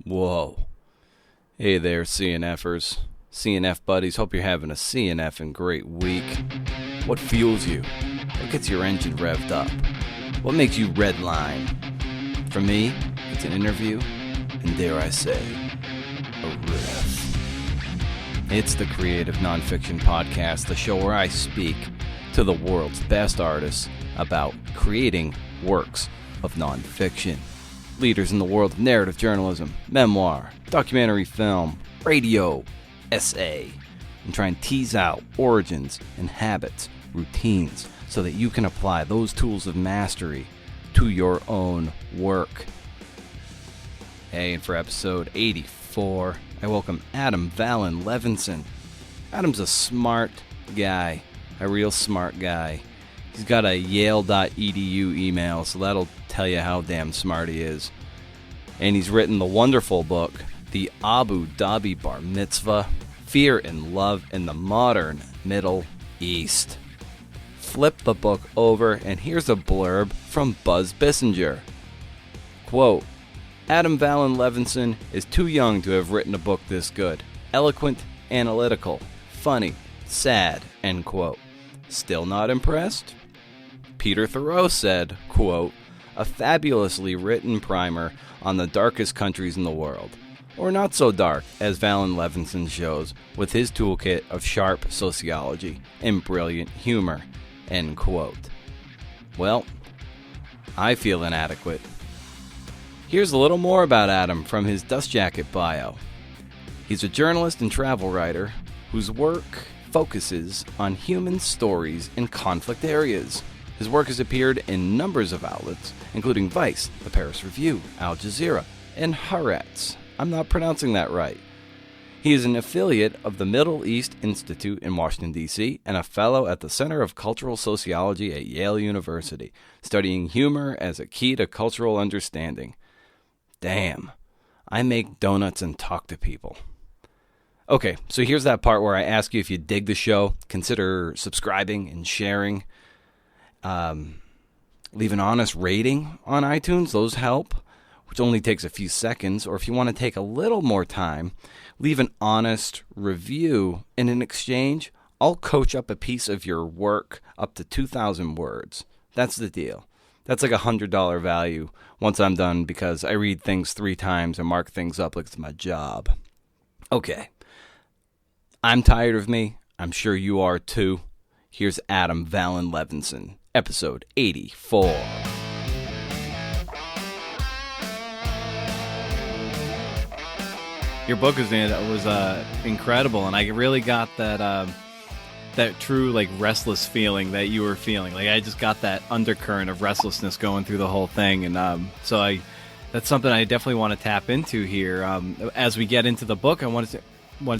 Whoa. Hey there, CNFers. CNF buddies, hope you're having a CNF and great week. What fuels you? What gets your engine revved up? What makes you redline? For me, it's an interview, and dare I say, a riff. It's the Creative Nonfiction Podcast, the show where I speak to the world's best artists about creating works of nonfiction. Leaders in the world of narrative journalism, memoir, documentary film, radio, essay, and try and tease out origins and habits, routines, so that you can apply those tools of mastery to your own work. Hey, and for episode 84, I welcome Valen Levinson. Adam's a smart guy, a real smart guy. He's got a Yale.edu email, so that'll tell you how damn smart he is. And he's written the wonderful book, The Abu Dhabi Bar Mitzvah, Fear and Love in the Modern Middle East. Flip the book over, and here's a blurb from Buzz Bissinger. Quote, Valen Levinson is too young to have written a book this good. Eloquent, analytical, funny, sad, end quote. Still not impressed? Peter Thoreau said, quote, a fabulously written primer on the darkest countries in the world. Or not so dark, as Valen Levinson shows, with his toolkit of sharp sociology and brilliant humor, end quote. Well, I feel inadequate. Here's a little more about Adam from his Dust Jacket bio. He's a journalist and travel writer whose work focuses on human stories in conflict areas. His work has appeared in numbers of outlets, including Vice, the Paris Review, Al Jazeera, and Haaretz. I'm not pronouncing that right. He is an affiliate of the Middle East Institute in Washington, D.C., and a fellow at the Center of Cultural Sociology at Yale University, studying humor as a key to cultural understanding. Damn, I make donuts and talk to people. Okay, so here's that part where I ask you if you dig the show, consider subscribing and sharing. Leave an honest rating on iTunes, those help, which only takes a few seconds. Or if you want to take a little more time, leave an honest review. And in exchange, I'll coach up a piece of your work up to 2,000 words. That's the deal. That's like $100 value once I'm done, because I read things 3 times and mark things up like it's my job. Okay. I'm tired of me. I'm sure you are too. Here's Valen Levinson, episode 84. Your book was incredible, and I really got that true like restless feeling that you were feeling. Like I just got that undercurrent of restlessness going through the whole thing, and that's something I definitely want to tap into here. As we get into the book, I wanted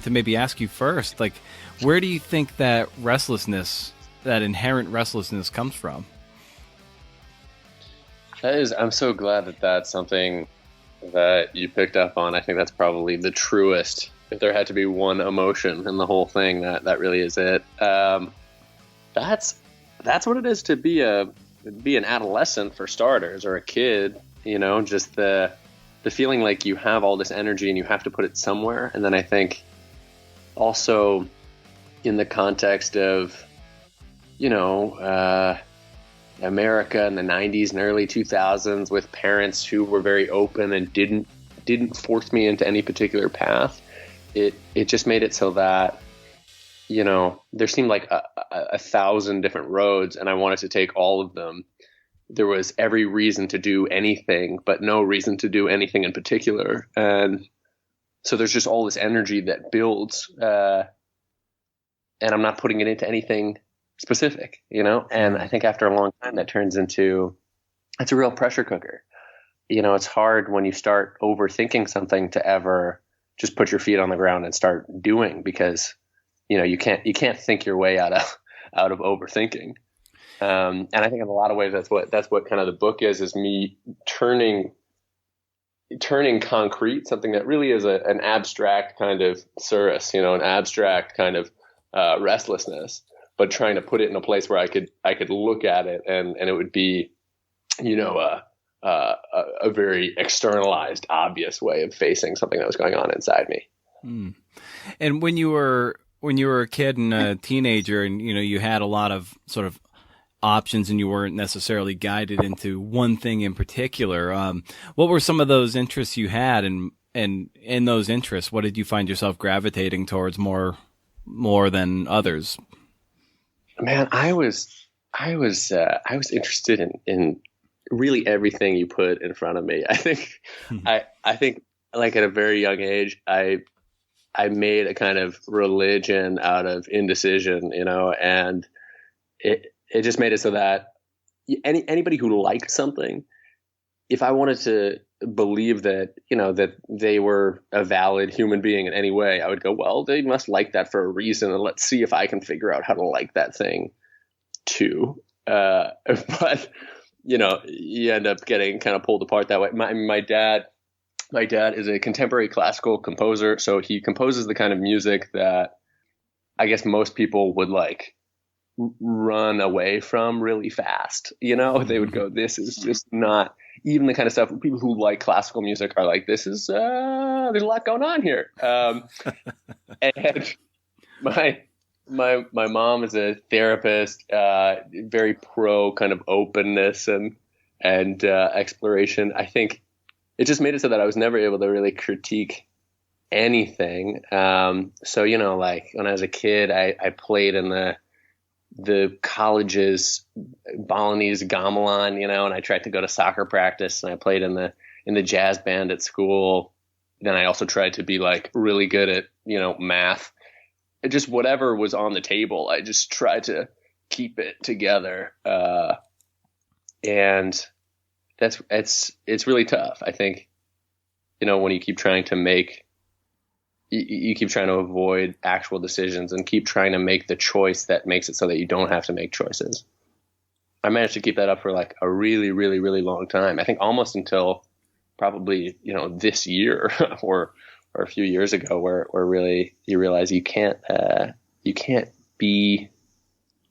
to maybe ask you first, like, where do you think that restlessness, that inherent restlessness, comes from? I'm so glad that that's something that you picked up on. I think that's probably the truest. If there had to be one emotion in the whole thing, that really is it. That's what it is to be an adolescent, for starters, or a kid. You know, just the feeling like you have all this energy and you have to put it somewhere. And then I think also in the context of, you know, America in the 90s and early 2000s, with parents who were very open and didn't force me into any particular path, it just made it so that, you know, there seemed like a 1,000 different roads, and I wanted to take all of them. There was every reason to do anything, but no reason to do anything in particular. And so there's just all this energy that builds, and I'm not putting it into anything specific, you know? And I think after a long time that turns into, it's a real pressure cooker. You know, it's hard when you start overthinking something to ever just put your feet on the ground and start doing, because, you know, you can't think your way out of overthinking. And I think in a lot of ways that's what kind of the book is me turning concrete, something that really is an abstract kind of surus, you know, an abstract kind of restlessness, but trying to put it in a place where I could look at it and it would be, you know, a very externalized, obvious way of facing something that was going on inside me. Mm. And when you were a kid and a teenager, and you had a lot of sort of options, and you weren't necessarily guided into one thing in particular, what were some of those interests you had, and in those interests, what did you find yourself gravitating towards more than others? Man, I was interested in really everything you put in front of me. I think I think like at a very young age, I made a kind of religion out of indecision, and it just made it so that anybody who liked something, if I wanted to believe that, that they were a valid human being in any way, I would go, well, they must like that for a reason, and let's see if I can figure out how to like that thing too. But you end up getting kind of pulled apart that way. My dad is a contemporary classical composer, so he composes the kind of music that I guess most people would like run away from really fast. They would go, this is just not even the kind of stuff people who like classical music are like, this is there's a lot going on here. And my mom is a therapist, very pro kind of openness and exploration. I think it just made it so that I was never able to really critique anything. So, like when I was a kid, I played in the college's Balinese gamelan, and I tried to go to soccer practice, and I played in the jazz band at school. Then I also tried to be like really good at, math. Just whatever was on the table, I just tried to keep it together. And it's really tough. I think, when you keep trying to you keep trying to avoid actual decisions and keep trying to make the choice that makes it so that you don't have to make choices. I managed to keep that up for like a really, really, really long time. I think almost until probably, this year or a few years ago, where really you realize you can't be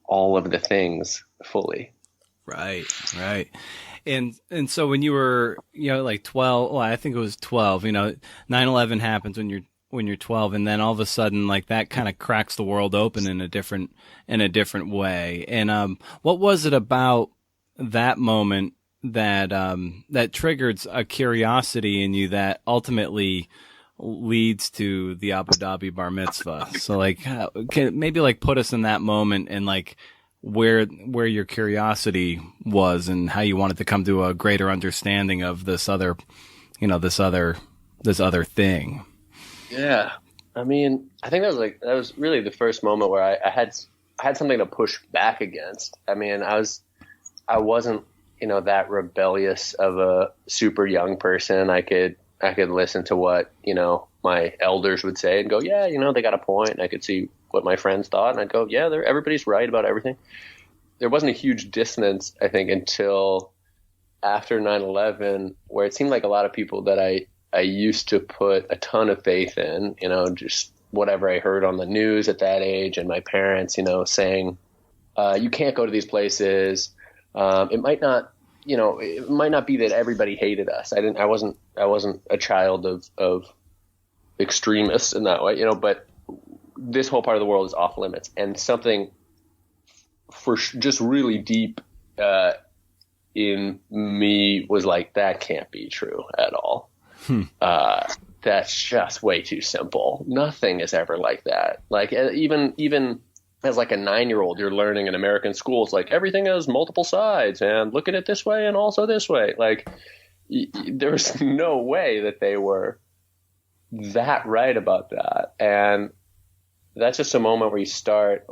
all of the things fully. Right. And so when you were, like 12, well, I think it was 12, 9/11 happens when you're 12, and then all of a sudden, like, that kind of cracks the world open in a different way. And what was it about that moment that triggered a curiosity in you that ultimately leads to the Abu Dhabi bar mitzvah? So like, maybe like put us in that moment and like where your curiosity was and how you wanted to come to a greater understanding of this other thing. Yeah. I mean, I think that was really the first moment where I had something to push back against. I mean, I wasn't, that rebellious of a super young person. I could listen to what, my elders would say and go, yeah, they got a point. And I could see what my friends thought, and I'd go, yeah, everybody's right about everything. There wasn't a huge dissonance, I think, until after 9/11, where it seemed like a lot of people that I used to put a ton of faith in, just whatever I heard on the news at that age, and my parents, saying, you can't go to these places. It might not be that everybody hated us. I wasn't a child of extremists in that way, but this whole part of the world is off limits, and something for just really deep in me was like, that can't be true at all. That's just way too simple. Nothing is ever like that. Like even as like a 9-year-old, you're learning in American schools, like everything has multiple sides and look at it this way and also this way. Like there's no way that they were that right about that. And that's just a moment where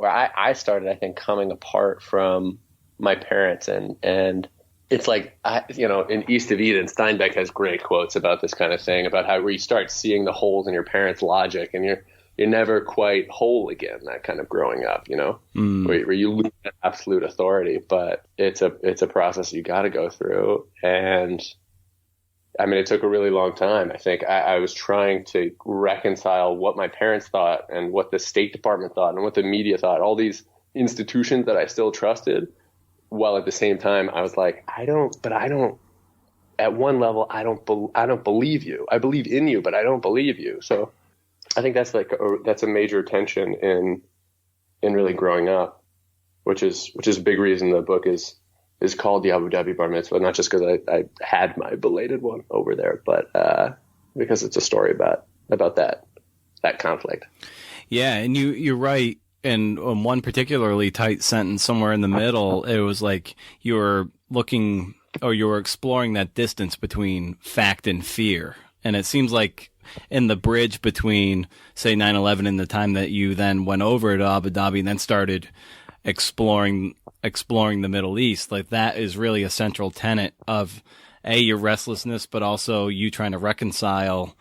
I started, I think, coming apart from my parents. And it's like, in East of Eden, Steinbeck has great quotes about this kind of thing, about how where you start seeing the holes in your parents' logic and you're never quite whole again, that kind of growing up, where you lose that absolute authority. But it's a process you got to go through. And I mean, it took a really long time. I think I was trying to reconcile what my parents thought and what the State Department thought and what the media thought, all these institutions that I still trusted, while at the same time I was like, I don't at one level, I don't believe you. I believe in you, but I don't believe you. So I think that's that's a major tension in really growing up, which is a big reason the book is called the Abu Dhabi Bar Mitzvah, not just because I had my belated one over there, but because it's a story about that conflict. Yeah, and you're right. And one particularly tight sentence somewhere in the middle, it was like you were looking, or you were exploring that distance between fact and fear. And it seems like in the bridge between, say, 9/11 and the time that you then went over to Abu Dhabi and then started exploring the Middle East, like that is really a central tenet of your restlessness, but also you trying to reconcile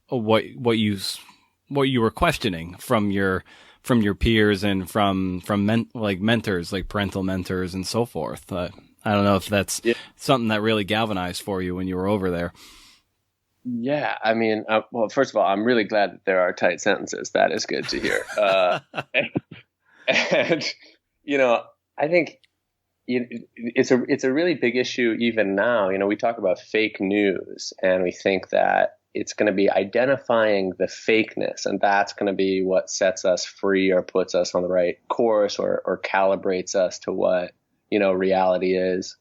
what you were questioning from your peers and from mentors, like parental mentors and so forth. I don't know if that's something that really galvanized for you when you were over there. Yeah, I mean, well, first of all, I'm really glad that there are tight sentences. That is good to hear. And I think it's a really big issue even now. We talk about fake news, and we think that it's going to be identifying the fakeness, and that's going to be what sets us free or puts us on the right course or calibrates us to what, reality is.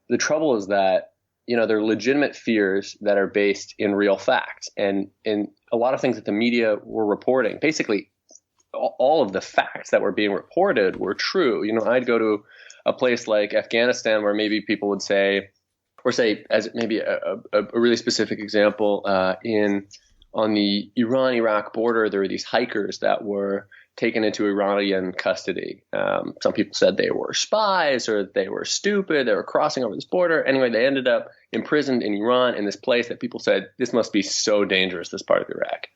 The trouble is that, there are legitimate fears that are based in real facts, and in a lot of things that the media were reporting, basically all of the facts that were being reported were true. I'd go to a place like Afghanistan where maybe people would say, or say as maybe a really specific example, on the Iran-Iraq border, there were these hikers that were taken into Iranian custody. Some people said they were spies or they were stupid. They were crossing over this border. Anyway, they ended up imprisoned in Iran in this place that people said, this must be so dangerous, this part of Iraq.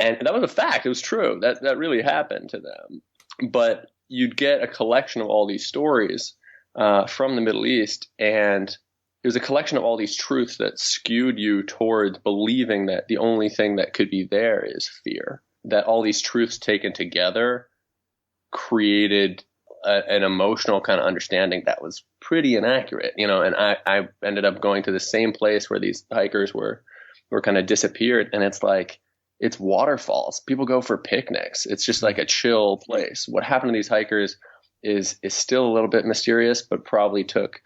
And that was a fact. It was true. That really happened to them. But you'd get a collection of all these stories from the Middle East, and it was a collection of all these truths that skewed you towards believing that the only thing that could be there is fear. That all these truths taken together created an emotional kind of understanding that was pretty inaccurate, and I ended up going to the same place where these hikers were kind of disappeared, and it's like, it's waterfalls. People go for picnics. It's just like a chill place. What happened to these hikers is still a little bit mysterious, but probably took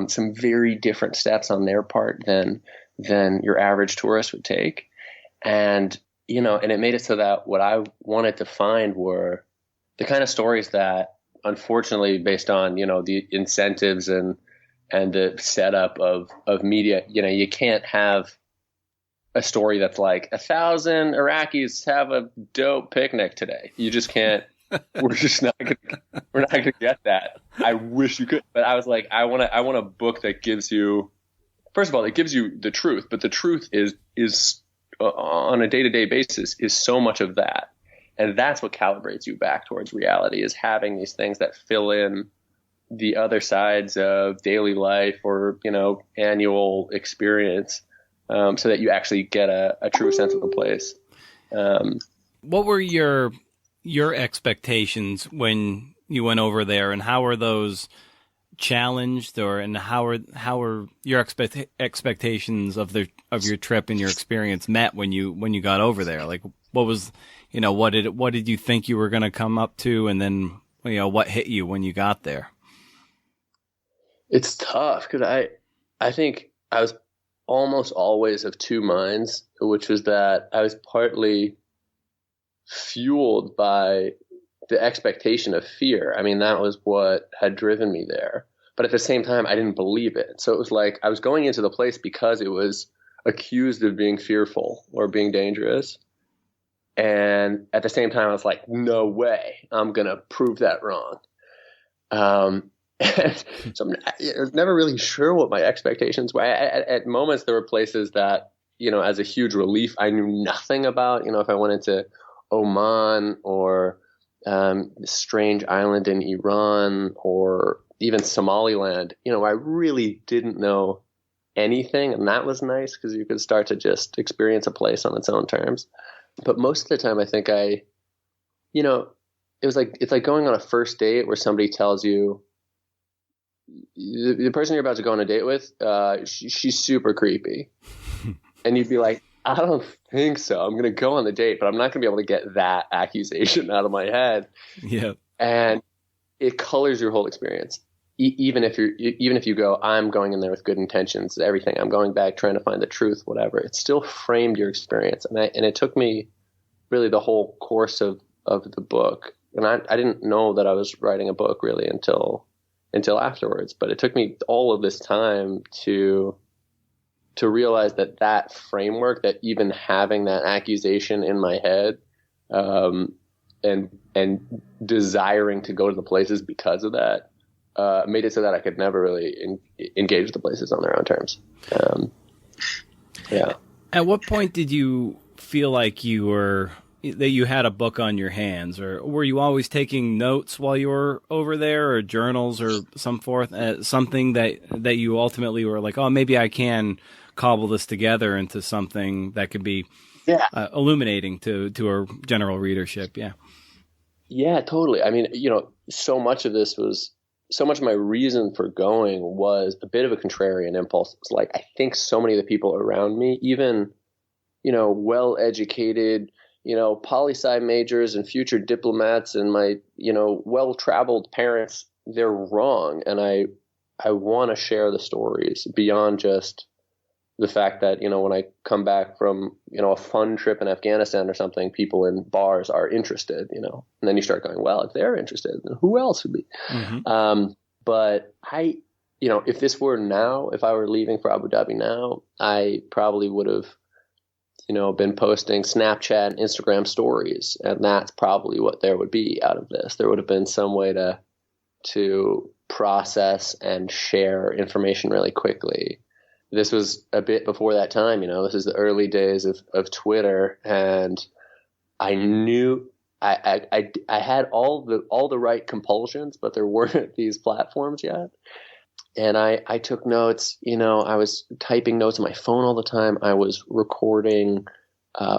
some very different steps on their part than your average tourist would take. And, and it made it so that what I wanted to find were the kind of stories that, unfortunately, based on, the incentives and the setup of media, you can't have a story that's like 1,000 Iraqis have a dope picnic today. You just can't. We're not gonna get that. I wish you could, but I was like, I want a book that gives you, first of all, it gives you the truth, but the truth is on a day-to-day basis is so much of that, and that's what calibrates you back towards reality, is having these things that fill in the other sides of daily life or annual experience. So that you actually get a true sense of the place. What were your expectations when you went over there, and how were those challenged, and how are your expectations of your trip and your experience met when you got over there? Like, what was, what did you think you were going to come up to, and then what hit you when you got there? It's tough because I think I was almost always of two minds, which was that I was partly fueled by the expectation of fear. I mean, that was what had driven me there. But at the same time, I didn't believe it. So it was like I was going into the place because it was accused of being fearful or being dangerous. And at the same time, I was like, no way, I'm going to prove that wrong. So I was never really sure what my expectations were. At moments, there were places that, as a huge relief, I knew nothing about. If I went into Oman or this strange island in Iran or even Somaliland, I really didn't know anything. And that was nice because you could start to just experience a place on its own terms. But most of the time, I think it's like going on a first date where somebody tells you, the person you're about to go on a date with, she's super creepy. And you'd be like, I don't think so. I'm going to go on the date, but I'm not going to be able to get that accusation out of my head. Yeah. And it colors your whole experience. Even if you go, I'm going in there with good intentions, everything, I'm going back trying to find the truth, whatever, it still framed your experience. And it took me really the whole course of the book. And I didn't know that I was writing a book really until afterwards, but it took me all of this time to realize that framework, that even having that accusation in my head, and desiring to go to the places because of that, made it so that I could never really engage the places on their own terms. Yeah. At what point did you feel like that you had a book on your hands, or were you always taking notes while you were over there, or journals or something that you ultimately were like, oh, maybe I can cobble this together into something that could be illuminating to a general readership? Yeah. Yeah, totally. I mean, so much of my reason for going was a bit of a contrarian impulse. It's like, I think so many of the people around me, even, well-educated, poli-sci majors and future diplomats and my, well-traveled parents, they're wrong. And I want to share the stories beyond just the fact that, when I come back from, a fun trip in Afghanistan or something, people in bars are interested, and then you start going, well, if they're interested, then who else would be? Mm-hmm. But if this were now, if I were leaving for Abu Dhabi now, I probably would have, been posting Snapchat and Instagram stories. And that's probably what there would be out of this. There would have been some way to process and share information really quickly. This was a bit before that time, this is the early days of Twitter, and I knew I had all the right compulsions, but there weren't these platforms yet. And I took notes, I was typing notes on my phone all the time. I was recording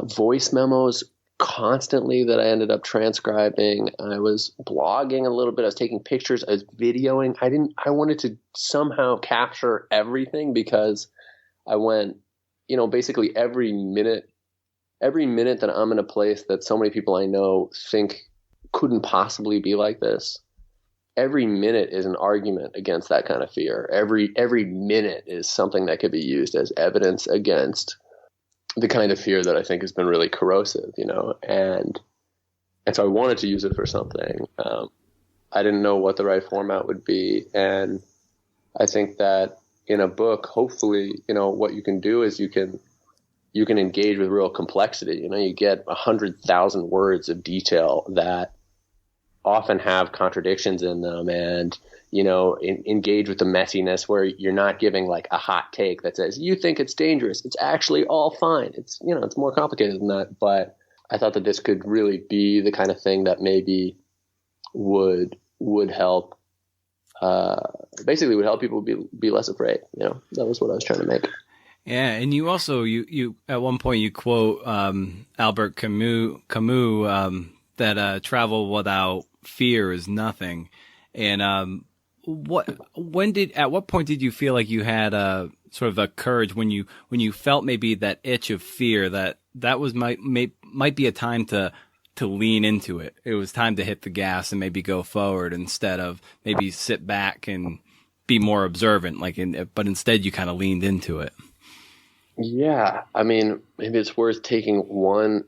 voice memos constantly that I ended up transcribing. I was blogging a little bit. I was taking pictures. I was videoing. I wanted to somehow capture everything, because I went, basically every minute that I'm in a place that so many people I know think couldn't possibly be like this, every minute is an argument against that kind of fear. Every minute is something that could be used as evidence against the kind of fear that I think has been really corrosive, and so I wanted to use it for something. I didn't know what the right format would be. And I think that in a book, hopefully, what you can do is you can engage with real complexity. You get 100,000 words of detail that often have contradictions in them, and engage with the messiness, where you're not giving like a hot take that says you think it's dangerous, it's actually all fine. It's it's more complicated than that. But I thought that this could really be the kind of thing that maybe would help, basically would help people be less afraid. That was what I was trying to make. Yeah, and you also you at one point you quote Albert Camus that travel without fear is nothing. And at what point did you feel like you had a sort of a courage when you felt maybe that itch of fear that was might be a time to lean into it? It was time to hit the gas and maybe go forward instead of maybe sit back and be more observant, but instead you kind of leaned into it. Yeah, I mean, maybe it's worth taking one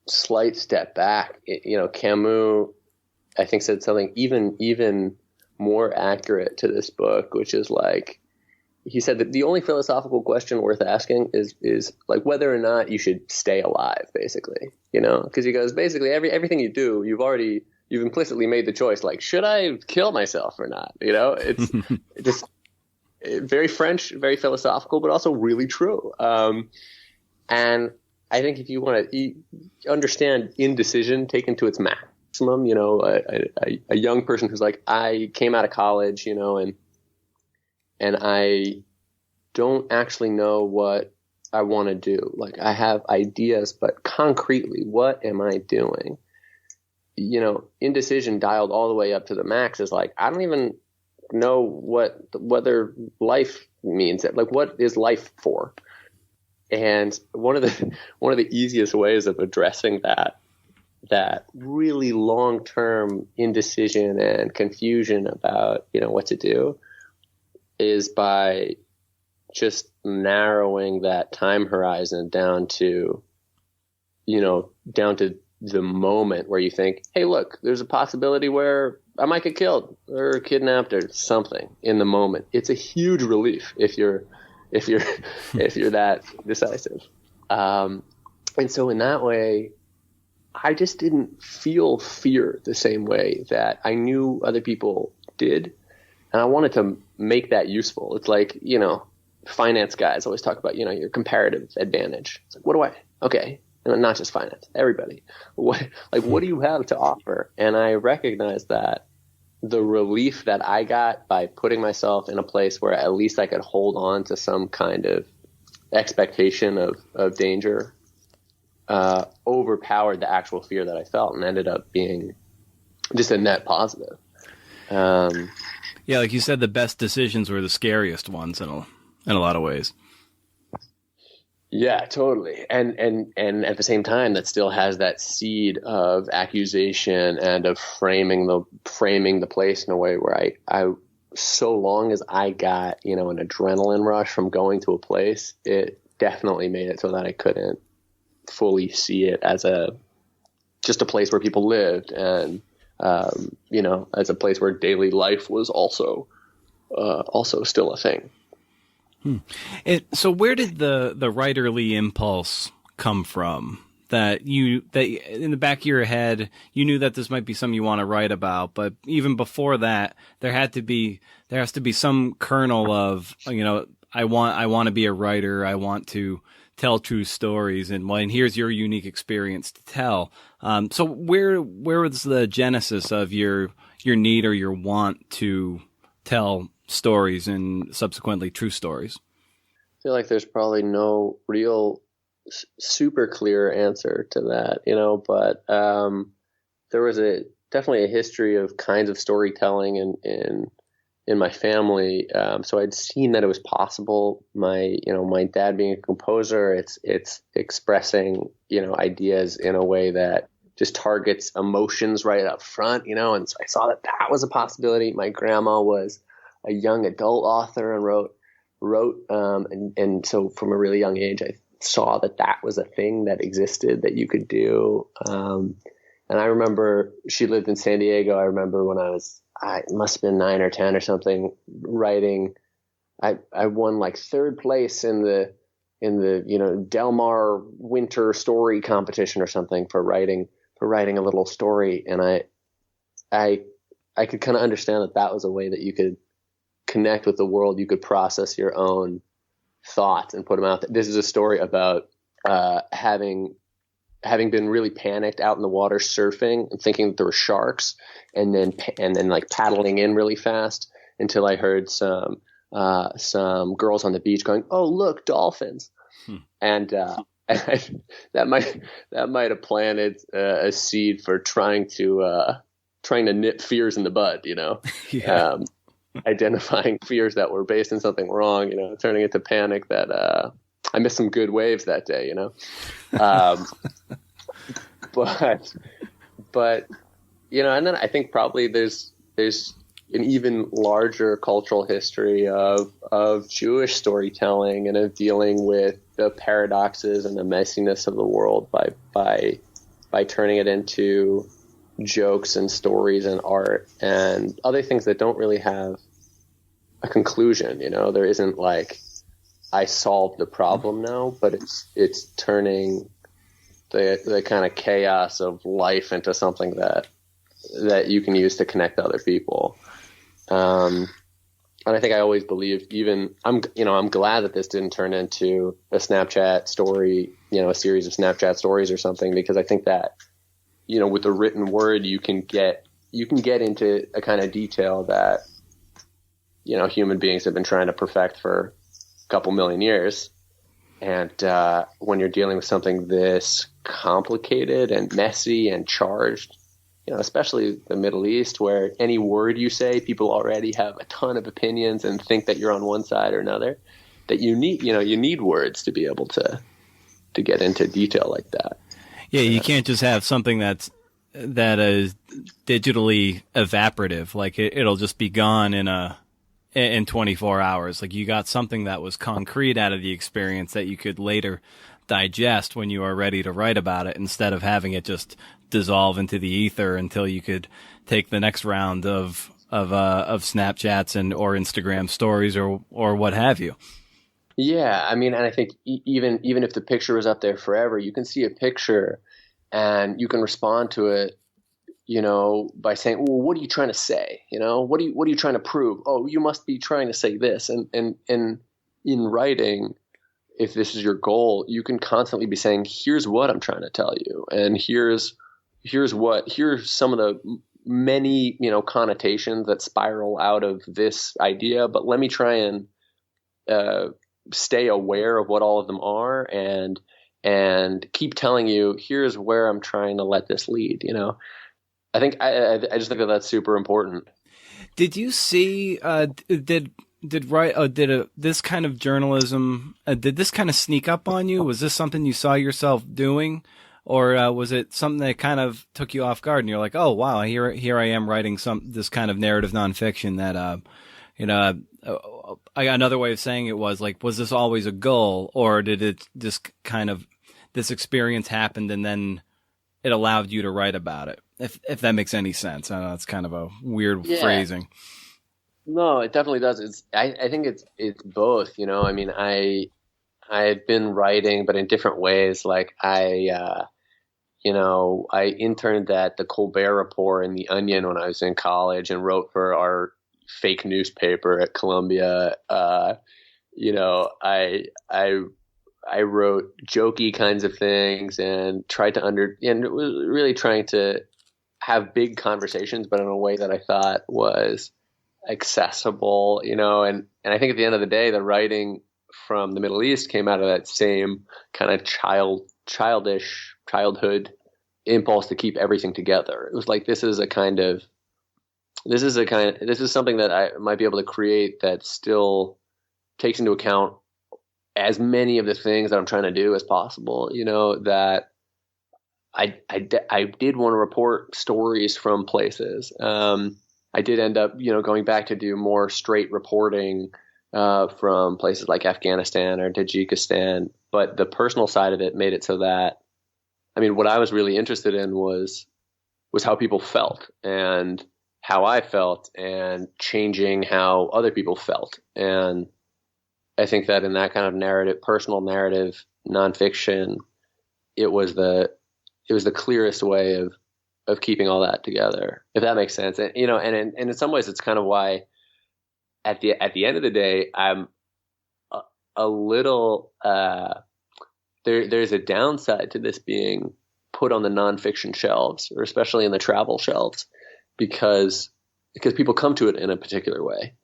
slight step back. Camus, I think, said something even more accurate to this book, which is like, he said that the only philosophical question worth asking is like whether or not you should stay alive, basically, because he goes, basically everything you do, you've implicitly made the choice, like, should I kill myself or not? It's just very French, very philosophical, but also really true. And I think if you want to understand indecision taken to its maximum, a young person who's like, I came out of college, and I don't actually know what I want to do. Like, I have ideas, but concretely, what am I doing? Indecision dialed all the way up to the max is like, I don't even know whether life means it. Like, what is life for? And one of the easiest ways of addressing that really long-term indecision and confusion about, what to do is by just narrowing that time horizon down to the moment where you think, hey, look, there's a possibility where I might get killed or kidnapped or something in the moment. It's a huge relief if you're that decisive. And so in that way, I just didn't feel fear the same way that I knew other people did. And I wanted to make that useful. It's like, finance guys always talk about, your comparative advantage. It's like, okay. And not just finance, everybody. What do you have to offer? And I recognized that the relief that I got by putting myself in a place where at least I could hold on to some kind of expectation of danger overpowered the actual fear that I felt and ended up being just a net positive. Yeah, like you said, the best decisions were the scariest ones in a lot of ways. Yeah, totally. And at the same time, that still has that seed of accusation and of framing the place in a way where I so long as I got, an adrenaline rush from going to a place, it definitely made it so that I couldn't fully see it as just a place where people lived and, as a place where daily life was also still a thing. So where did the writerly impulse come from? That in the back of your head, you knew that this might be something you want to write about, but even before that, there has to be some kernel of, I want to be a writer. I want to tell true stories, and here's your unique experience to tell. So where was the genesis of your need or your want to tell stories and subsequently true stories? I feel like there's probably no real super clear answer to that, but there was definitely a history of kinds of storytelling in my family. So I'd seen that it was possible. My dad being a composer, it's expressing, ideas in a way that just targets emotions right up front, and so I saw that was a possibility. My grandma was a young adult author and wrote, and so from a really young age, I saw that was a thing that existed that you could do. And I remember she lived in San Diego. I remember when I must have been 9 or 10 or something, writing. I won like third place in the Del Mar winter story competition or something for writing a little story. And I could kind of understand that was a way that you could connect with the world. You could process your own thoughts and put them out there. This is a story about having been really panicked out in the water surfing and thinking that there were sharks, and then like paddling in really fast until I heard some girls on the beach going, "Oh, look, dolphins!" And that might have planted a seed for trying to nip fears in the bud, Yeah. Identifying fears that were based in something wrong, turning into panic that I missed some good waves that day, but and then I think probably there's an even larger cultural history of Jewish storytelling and of dealing with the paradoxes and the messiness of the world by turning it into jokes and stories and art and other things that don't really have a conclusion. There isn't like, I solved the problem now, but it's turning the kind of chaos of life into something that you can use to connect to other people. And I think I always believed, I'm glad that this didn't turn into a Snapchat story, a series of Snapchat stories or something, because I think that, with the written word, you can get into a kind of detail that, human beings have been trying to perfect for a couple million years. And when you're dealing with something this complicated and messy and charged, especially the Middle East, where any word you say, people already have a ton of opinions and think that you're on one side or another, that you need words to be able to get into detail like that. Yeah, you can't just have something that is digitally evaporative. Like it'll just be gone in 24 hours. Like you got something that was concrete out of the experience that you could later digest when you are ready to write about it, instead of having it just dissolve into the ether until you could take the next round of Snapchats or Instagram stories or what have you. Yeah, I mean, and I think even if the picture is up there forever, you can see a picture and you can respond to it, by saying, well, what are you trying to say? What are you trying to prove? Oh, you must be trying to say this. And in writing, if this is your goal, you can constantly be saying, here's what I'm trying to tell you. And here's some of the many, connotations that spiral out of this idea, but let me try and stay aware of what all of them are and keep telling you, here's where I'm trying to let this lead. I think I just think that that's super important. Did you see, this kind of journalism, did this kind of sneak up on you? Was this something you saw yourself doing? Or was it something that kind of took you off guard and you're like, oh, wow, here I am writing this kind of narrative nonfiction that, another way of saying it was like, was this always a goal, or did it just kind of, this experience happened and then it allowed you to write about it? If that makes any sense. I know it's kind of a weird phrasing. No, it definitely does. I think it's both, I mean, I had been writing, but in different ways. Like I interned at the Colbert Report and the Onion when I was in college and wrote for our fake newspaper at Columbia. I wrote jokey kinds of things and tried to and was really trying to have big conversations, but in a way that I thought was accessible, and I think at the end of the day, the writing from the Middle East came out of that same kind of childhood impulse to keep everything together. It was like, this is something that I might be able to create that still takes into account as many of the things that I'm trying to do as possible, that I did want to report stories from places. I did end up, going back to do more straight reporting from places like Afghanistan or Tajikistan. But the personal side of it made it so that, I mean, what I was really interested in was how people felt and how I felt and changing how other people felt. And I think that in that kind of narrative, personal narrative, nonfiction, it was the clearest way of keeping all that together, if that makes sense. And, and in some ways it's kind of why at the end of the day, I'm a little, there's a downside to this being put on the nonfiction shelves, or especially in the travel shelves, because people come to it in a particular way.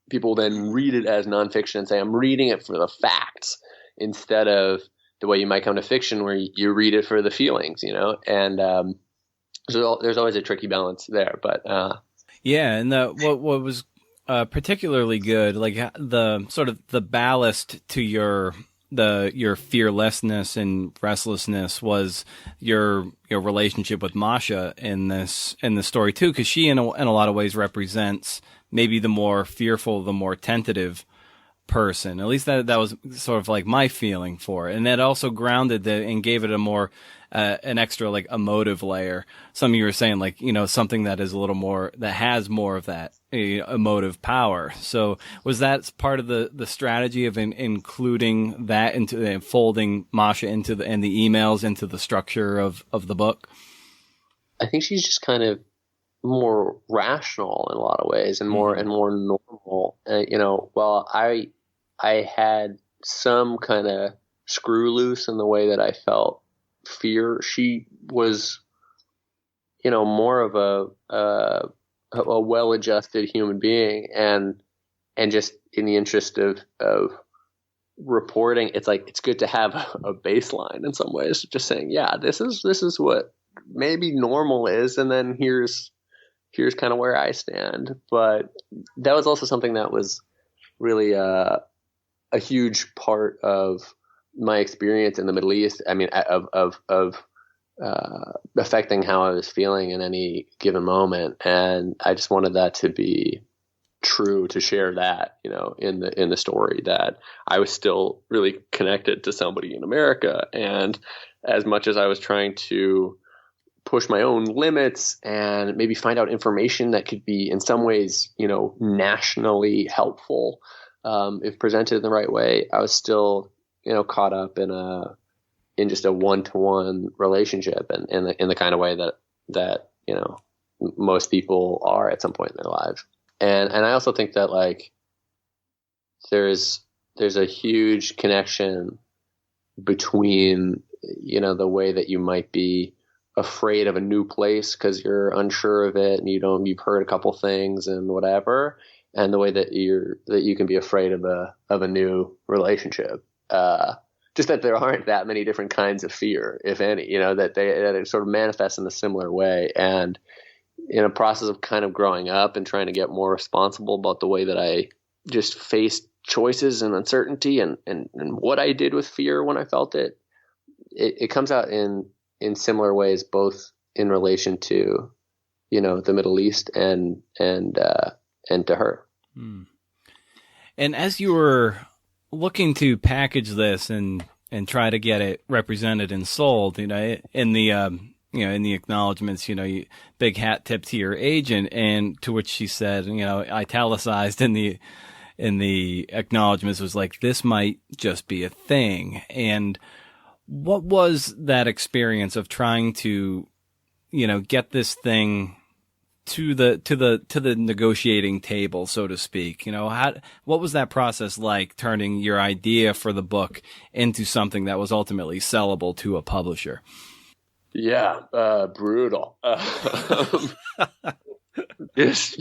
People then read it as nonfiction and say, I'm reading it for the facts, instead of the way you might come to fiction where you read it for the feelings, and so there's always a tricky balance there. But yeah, and what was particularly good, like the sort of the ballast to your fearlessness and restlessness, was your relationship with Masha in the story too, because she in a lot of ways represents maybe the more fearful, the more tentative person. At least that was sort of like my feeling for it, and that also grounded and gave it a more an extra like emotive layer. Some of you were saying like something that is a little more, that has more of that emotive power. So was that part of the strategy of including that into folding Masha into the emails into the structure of the book? I think she's just kind of more rational in a lot of ways and more normal. While I had some kind of screw loose in the way that I felt fear, she was, more of a well-adjusted human being, and just in the interest of reporting, it's like, it's good to have a baseline in some ways, just saying, yeah, this is what maybe normal is, and then here's kind of where I stand. But that was also something that was really a huge part of my experience in the Middle East. I mean, of affecting how I was feeling in any given moment, and I just wanted that to be true, to share that, in the story, that I was still really connected to somebody in America. And as much as I was trying to push my own limits and maybe find out information that could be in some ways, nationally helpful, if presented in the right way, I was still, caught up in just a one-to-one relationship, and in the kind of way that most people are at some point in their lives. And I also think that, like, there's a huge connection between, the way that you might be afraid of a new place because you're unsure of it and you've heard a couple things and whatever, and the way that you can be afraid of a new relationship. Just that there aren't that many different kinds of fear, if any, that it sort of manifests in a similar way. And in a process of kind of growing up and trying to get more responsible about the way that I just faced choices and uncertainty and what I did with fear when I felt it, it comes out in similar ways, both in relation to, the Middle East and to her. And as you were looking to package this and try to get it represented and sold, in the in the acknowledgments, big hat tip to your agent, and to which she said, italicized in the acknowledgments was like, this might just be a thing. And what was that experience of trying to, get this thing to the negotiating table, so to speak? What was that process like, turning your idea for the book into something that was ultimately sellable to a publisher? Yeah, brutal. Just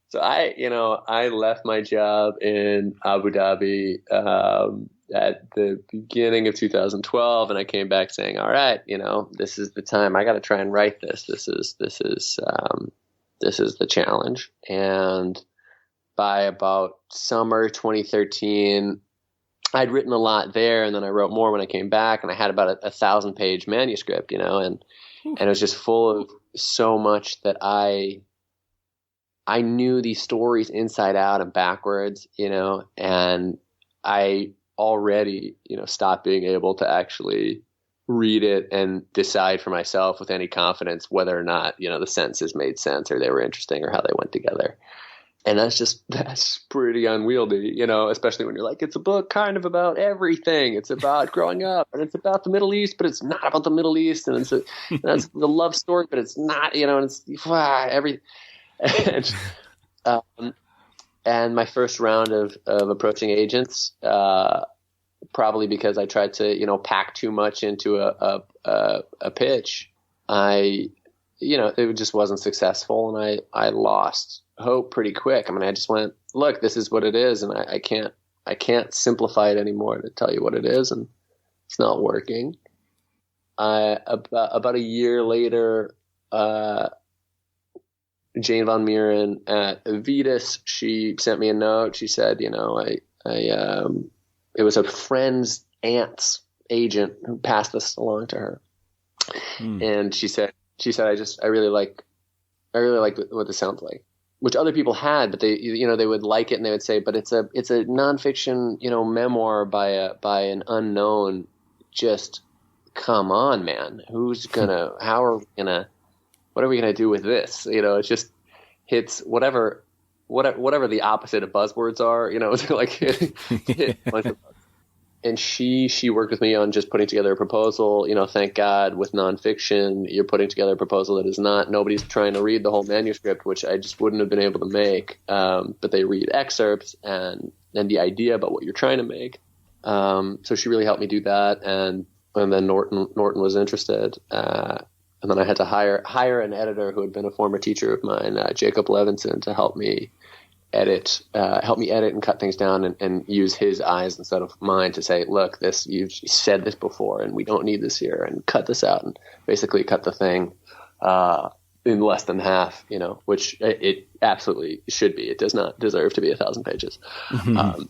so I left my job in Abu Dhabi at the beginning of 2012, and I came back saying, "All right, this is the time. I got to try and write this. This is the challenge." And by about summer 2013. I'd written a lot there, and then I wrote more when I came back, and I had about a 1,000-page manuscript, and it was just full of so much that I knew these stories inside out and backwards, and I already, stopped being able to actually read it and decide for myself with any confidence whether or not, the sentences made sense or they were interesting or how they went together. And that's pretty unwieldy, especially when you're like, it's a book kind of about everything. It's about growing up, and it's about the Middle East, but it's not about the Middle East. And that's the love story, but it's not, and it's every. And my first round of approaching agents, probably because I tried to, pack too much into a pitch, it just wasn't successful, and I lost hope pretty quick. I mean, I just went, look, this is what it is, and I can't simplify it anymore to tell you what it is, and it's not working. About a year later, Jane Von Meeren at Vetus, she sent me a note. She said, it was a friend's aunt's agent who passed this along to her, and she said, I really like what this sounds like, which other people had, but they would like it, and they would say, but it's a nonfiction, memoir by an unknown. Just come on, man. What are we gonna do with this? It just hits whatever the opposite of buzzwords are, it's like hit a bunch of buzzwords. And she worked with me on just putting together a proposal. Thank God with nonfiction, you're putting together a proposal that is not, nobody's trying to read the whole manuscript, which I just wouldn't have been able to make. But they read excerpts and the idea about what you're trying to make. So she really helped me do that. And then Norton was interested. And then I had to hire an editor who had been a former teacher of mine, Jacob Levinson, to help me help me edit and cut things down and use his eyes instead of mine to say, look, you've said this before and we don't need this here, and cut this out, and basically cut the thing in less than half, which it absolutely should be. It does not deserve to be 1,000 pages. Mm-hmm.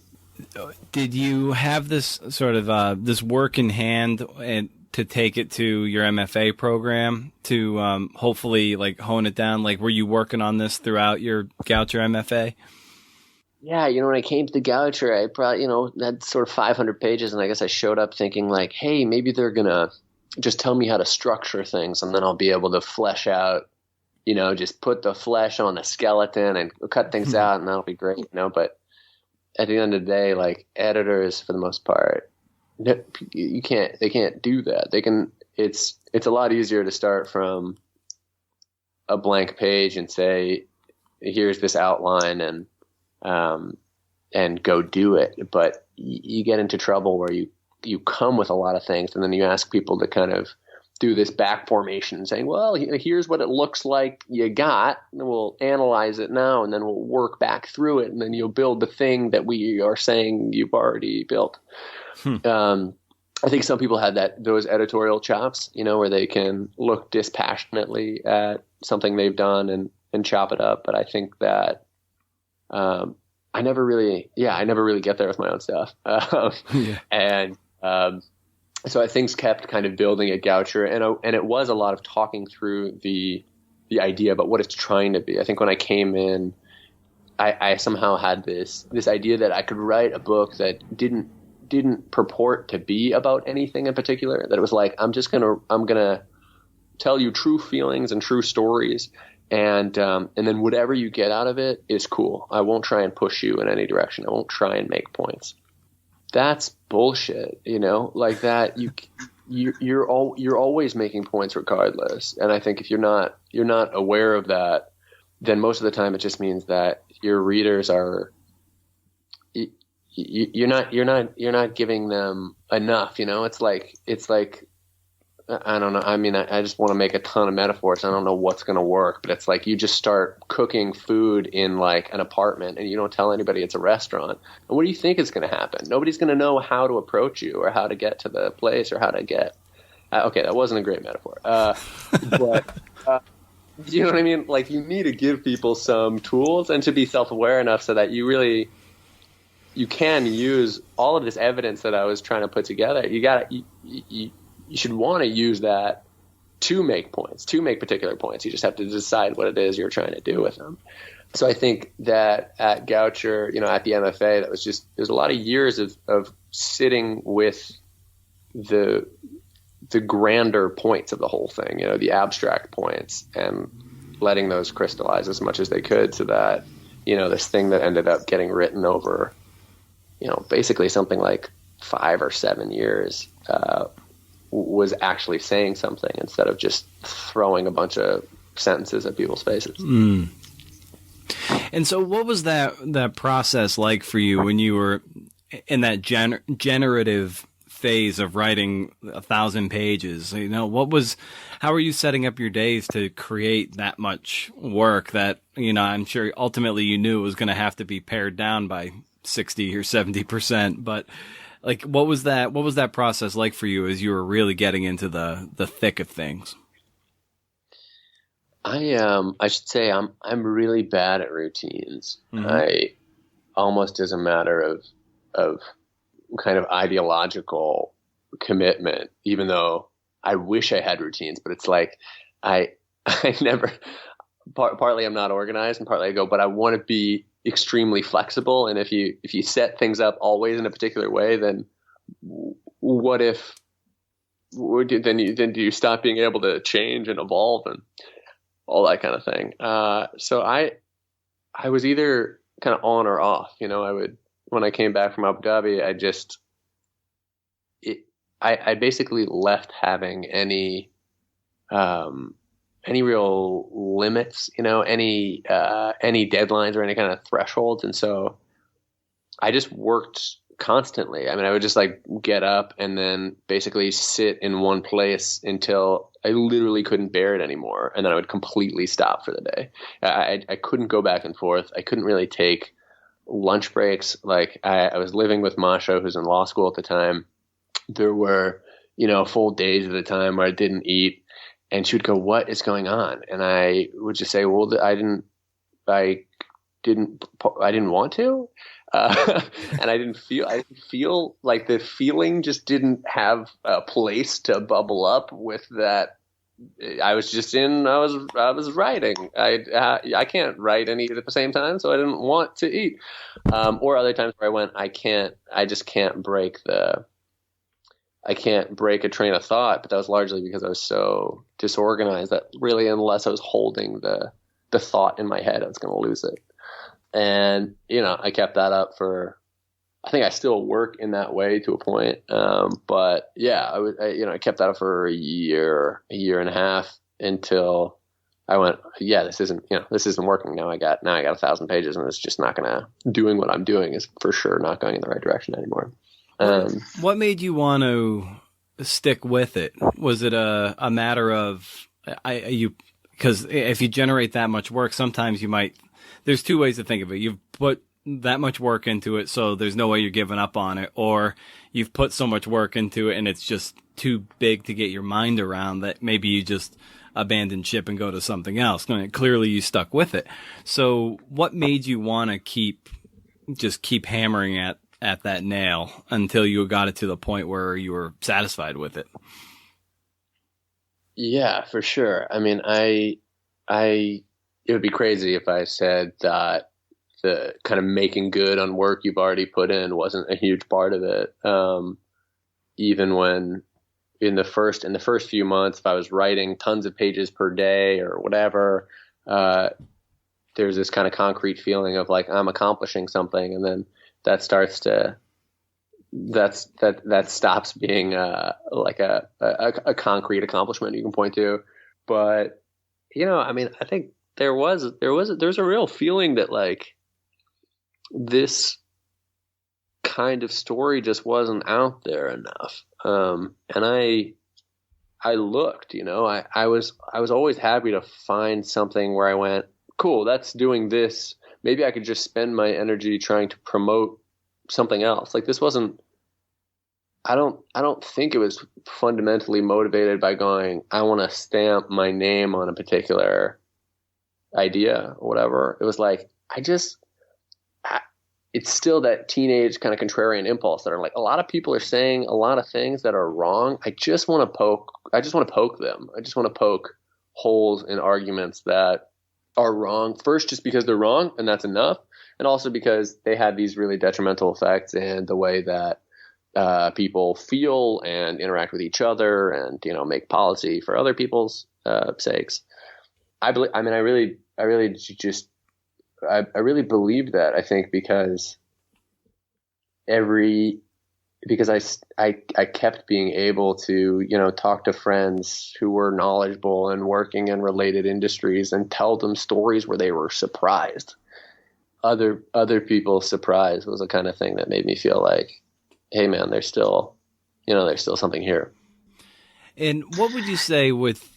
Did you have this sort of this work in hand and to take it to your MFA program to hopefully like hone it down? Like, were you working on this throughout your Goucher MFA? Yeah, when I came to the Goucher, I probably, had sort of 500 pages, and I guess I showed up thinking like, hey, maybe they're going to just tell me how to structure things, and then I'll be able to flesh out, just put the flesh on the skeleton and cut things out, and that'll be great, But at the end of the day, like, editors, for the most part, they can't do that. It's a lot easier to start from a blank page and say, here's this outline, and go do it. But you get into trouble where you come with a lot of things, and then you ask people to kind of do this back formation, saying, well, here's what it looks like you got, and we'll analyze it now, and then we'll work back through it, and then you'll build the thing that we are saying you've already built. I think some people had those editorial chops, where they can look dispassionately at something they've done and chop it up. But I think that I never really get there with my own stuff. And so things kept kind of building at Goucher, and it was a lot of talking through the idea about what it's trying to be. I think when I came in, I somehow had this idea that I could write a book that didn't purport to be about anything in particular. That it was like, I'm gonna tell you true feelings and true stories, and then whatever you get out of it is cool. I won't try and push you in any direction. I won't try and make points. That's bullshit, like that. You're always making points regardless. And I think if you're not aware of that, then most of the time it just means that your readers are, you're not giving them enough. It's like, I don't know. I mean, I just want to make a ton of metaphors. I don't know what's going to work, but it's like you just start cooking food in like an apartment, and you don't tell anybody it's a restaurant. And what do you think is going to happen? Nobody's going to know how to approach you, or how to get to the place, or how to get. Okay, that wasn't a great metaphor, but you know what I mean. Like, you need to give people some tools and to be self-aware enough so that you can use all of this evidence that I was trying to put together. You should want to use that to make points, to make particular points. You just have to decide what it is you're trying to do with them. So I think that at Goucher, at the MFA, there's a lot of years of sitting with the grander points of the whole thing, the abstract points, and letting those crystallize as much as they could, so that, this thing that ended up getting written over, basically something like 5 or 7 years, was actually saying something instead of just throwing a bunch of sentences at people's faces. Mm. And so what was that process like for you when you were in that generative phase of writing 1,000 pages? How were you setting up your days to create that much work that, I'm sure ultimately you knew it was going to have to be pared down by 60 or 70%, but like, what was that process like for you as you were really getting into the thick of things? I should say I'm really bad at routines. Mm-hmm. I almost, as a matter of kind of ideological commitment, even though I wish I had routines, but it's like I never. Partly I'm not organized, and partly I go, but I want to be extremely flexible. And if you set things up always in a particular way, then then do you stop being able to change and evolve and all that kind of thing? So I was either kind of on or off. When I came back from Abu Dhabi, I basically left having any real limits, any deadlines or any kind of thresholds. And so I just worked constantly. I mean, I would just like get up and then basically sit in one place until I literally couldn't bear it anymore. And then I would completely stop for the day. I couldn't go back and forth. I couldn't really take lunch breaks. Like I was living with Masha, who's in law school at the time. There were, full days at a time where I didn't eat, and she would go, "What is going on?" And I would just say, "Well, I didn't want to." And I didn't feel like the feeling just didn't have a place to bubble up with that. I was writing. I can't write and eat at the same time, so I didn't want to eat. Or other times where I went, I can't break a train of thought, but that was largely because I was so disorganized that really, unless I was holding the thought in my head, I was going to lose it. And, I kept that up I think I still work in that way to a point. But yeah, I kept that up for a year and a half until I went, yeah, this isn't working. Now I got 1,000 pages, and it's just not doing what I'm doing is for sure not going in the right direction anymore. What made you want to stick with it? Was it a matter of because if you generate that much work, sometimes there's two ways to think of it. You've put that much work into it, so there's no way you're giving up on it, or you've put so much work into it and it's just too big to get your mind around that maybe you just abandon ship and go to something else. I mean, clearly you stuck with it. So what made you want to keep hammering at that nail until you got it to the point where you were satisfied with it? Yeah, for sure. I mean, it would be crazy if I said that the kind of making good on work you've already put in wasn't a huge part of it. Even when in the first few months, if I was writing tons of pages per day or whatever, there's this kind of concrete feeling of like I'm accomplishing something, and then that stops being like a concrete accomplishment you can point to. But I mean, I think there was a real feeling that like this kind of story just wasn't out there enough. And I looked, I was always happy to find something where I went, cool, that's doing this. Maybe I could just spend my energy trying to promote something else. Like this wasn't, I don't think it was fundamentally motivated by going, I want to stamp my name on a particular idea or whatever. It was like, it's still that teenage kind of contrarian impulse that are like, a lot of people are saying a lot of things that are wrong. I just want to poke them. I just want to poke holes in arguments that are wrong. First, just because they're wrong, and that's enough. And also because they have these really detrimental effects in the way that people feel and interact with each other and, make policy for other people's sakes. I really believe that, I think, because I kept being able to, talk to friends who were knowledgeable and working in related industries and tell them stories where they were surprised. Other people's surprise was the kind of thing that made me feel like, hey man, there's still something here. And what would you say with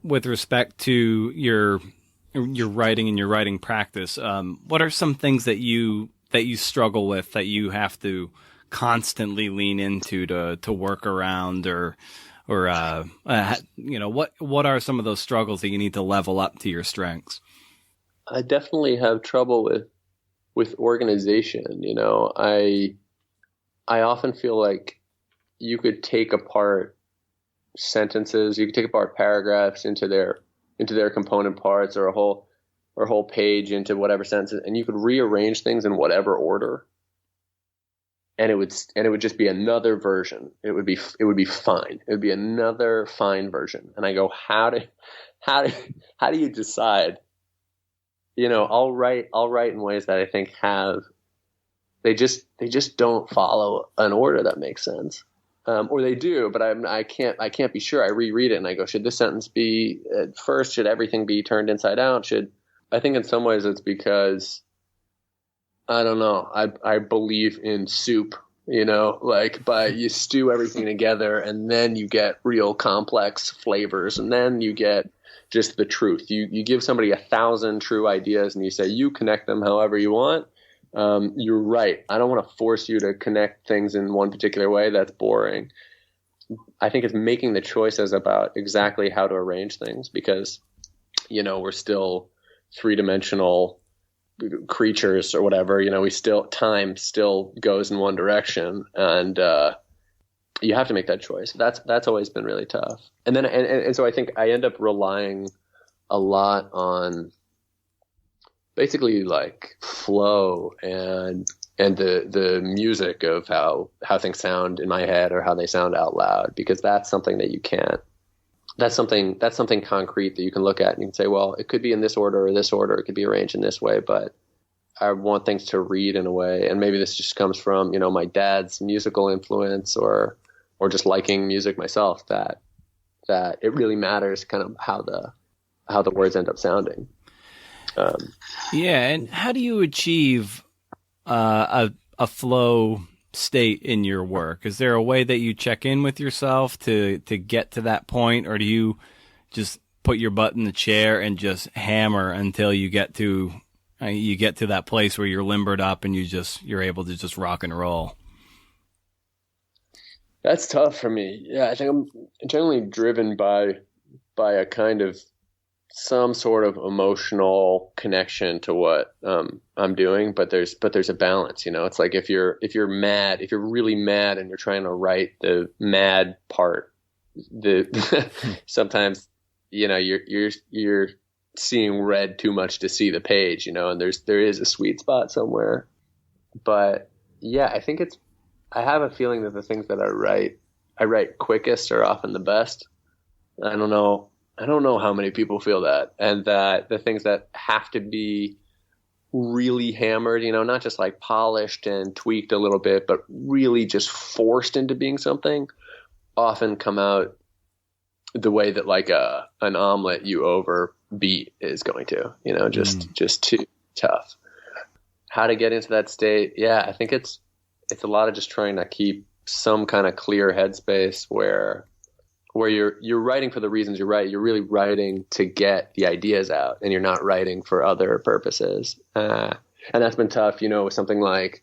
respect to your writing and your writing practice? What are some things that you struggle with that you have to constantly lean into to work around, or what are some of those struggles that you need to level up to your strengths? I definitely have trouble with organization. I often feel like you could take apart sentences, you could take apart paragraphs into their component parts, or a whole page into whatever sentences, and you could rearrange things in whatever order, and it would just be another version. It would be fine. It would be another fine version. And I go, how do you decide? I'll write in ways that I think they just don't follow an order that makes sense. Or they do, but I can't be sure. I reread it and I go, should this sentence be first? Should everything be turned inside out? I think in some ways it's because, I don't know, I believe in soup but you stew everything together and then you get real complex flavors and then you get just the truth. You give somebody 1,000 true ideas and you say, you connect them however you want. You're right. I don't want to force you to connect things in one particular way. That's boring. I think it's making the choices about exactly how to arrange things because, we're still three-dimensional creatures or whatever, time still goes in one direction and, you have to make that choice. That's always been really tough. And then, and so I think I end up relying a lot on basically like flow and the music of how things sound in my head or how they sound out loud, because that's something that you can't, that's something concrete that you can look at and you can say, well, it could be in this order or this order. It could be arranged in this way, but I want things to read in a way. And maybe this just comes from, my dad's musical influence or just liking music myself, that it really matters kind of how the words end up sounding. And how do you achieve a flow state in your work? Is there a way that you check in with yourself to get to that point, or do you just put your butt in the chair and just hammer until you get to that place where you're limbered up and you're able to just rock and roll? That's tough for me. Yeah, I think I'm generally driven by a kind of some sort of emotional connection to what I'm doing, but there's a balance. It's like if you're mad, if you're really mad and you're trying to write the mad part, sometimes you're seeing red too much to see the page, and there is a sweet spot somewhere. But yeah, I have a feeling that the things that I write quickest are often the best. I don't know how many people feel that, and that the things that have to be really hammered, not just like polished and tweaked a little bit, but really just forced into being something, often come out the way that like an omelet you overbeat is going to, just too tough. How to get into that state? Yeah, I think it's a lot of just trying to keep some kind of clear headspace where you're writing for the reasons you write. You're really writing to get the ideas out, and you're not writing for other purposes. And that's been tough, with something like,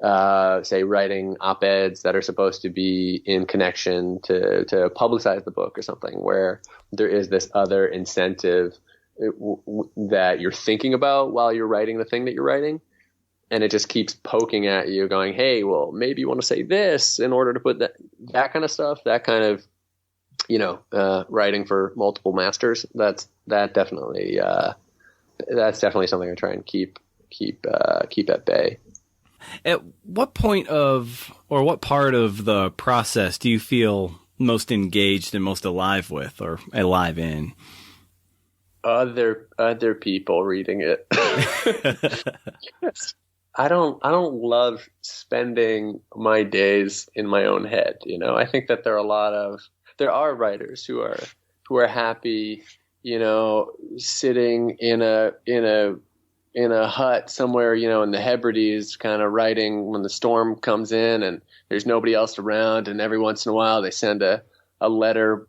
say, writing op-eds that are supposed to be in connection to publicize the book or something, where there is this other incentive that you're thinking about while you're writing the thing that you're writing. And it just keeps poking at you going, hey, well, maybe you want to say this in order to put that kind of stuff, that kind of, writing for multiple masters. That's definitely something I try and keep at bay. At what point or what part of the process do you feel most engaged and most alive with, or alive in? Other people reading it. I don't love spending my days in my own head. I think that there are writers who are happy, sitting in a hut somewhere, in the Hebrides, kind of writing when the storm comes in and there's nobody else around. And every once in a while they send a letter,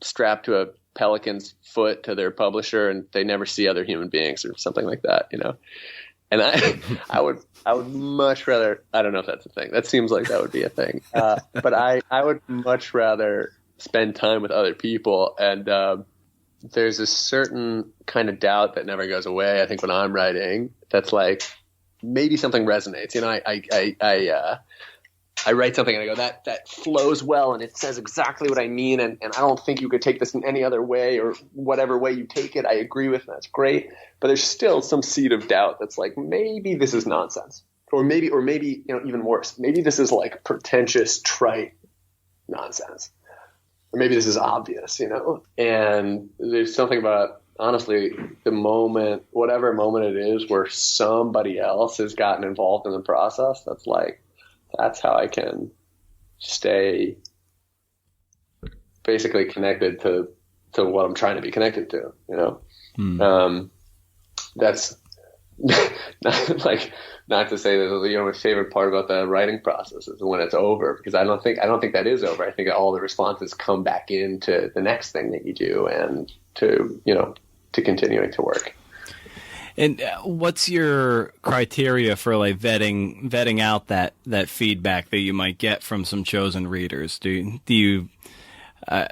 strapped to a pelican's foot to their publisher, and they never see other human beings or something like that, And I would much rather, I don't know if that's a thing. That seems like that would be a thing. But I would much rather spend time with other people. And there's a certain kind of doubt that never goes away, I think, when I'm writing, that's like, maybe something resonates. I write something and I go, that flows well and it says exactly what I mean. And I don't think you could take this in any other way, or whatever way you take it, I agree with, and that's great. But there's still some seed of doubt that's like, maybe this is nonsense. Or maybe, even worse, maybe this is like pretentious, trite nonsense. Or maybe this is obvious, And there's something about, honestly, whatever moment it is where somebody else has gotten involved in the process, that's how I can stay basically connected to what I'm trying to be connected to, That's not like not to say that, my favorite part about the writing process is when it's over, because I don't think that is over. I think all the responses come back into the next thing that you do, and to continuing to work. And what's your criteria for like vetting out that feedback that you might get from some chosen readers? Do you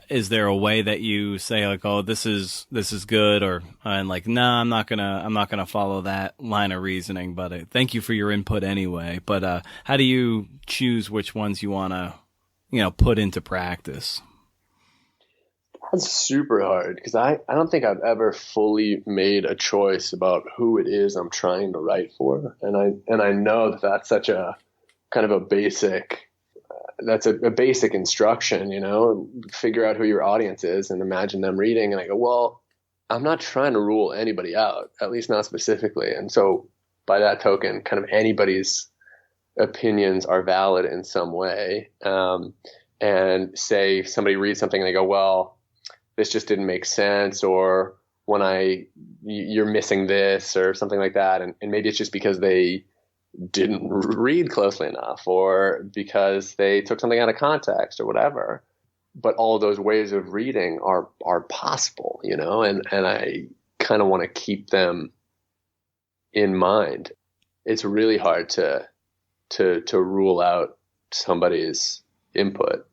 is there a way that you say like, oh, this is good, or and like, nah, I'm not gonna follow that line of reasoning, but thank you for your input anyway. But how do you choose which ones you want to put into practice? That's super hard, because I don't think I've ever fully made a choice about who it is I'm trying to write for, and I know that that's such a kind of a basic. That's a basic instruction, figure out who your audience is and imagine them reading. And I go, well, I'm not trying to rule anybody out, at least not specifically. And so by that token, kind of anybody's opinions are valid in some way. And say somebody reads something and they go, well, this just didn't make sense, or you're missing this or something like that. And maybe it's just because they didn't read closely enough, or because they took something out of context or whatever. But all of those ways of reading are possible, and I kind of want to keep them in mind. It's really hard to rule out somebody's input.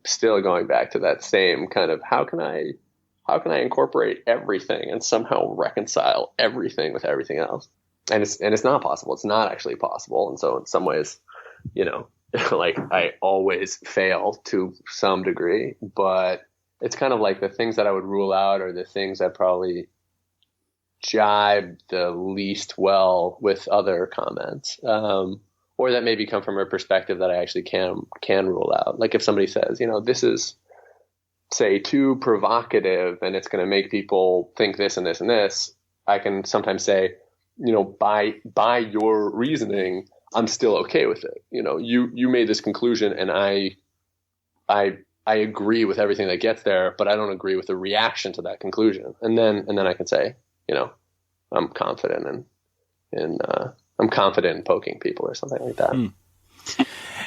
Still going back to that same kind of, how can I incorporate everything and somehow reconcile everything with everything else? And it's not possible. It's not actually possible. And so in some ways, like I always fail to some degree, but it's kind of like the things that I would rule out are the things that probably jibe the least well with other comments, or that maybe come from a perspective that I actually can rule out. Like if somebody says, this is, say, too provocative and it's going to make people think this and this and this, I can sometimes say, by your reasoning, I'm still okay with it. You made this conclusion, and I agree with everything that gets there, but I don't agree with the reaction to that conclusion. And then I can say, I'm confident in poking people or something like that.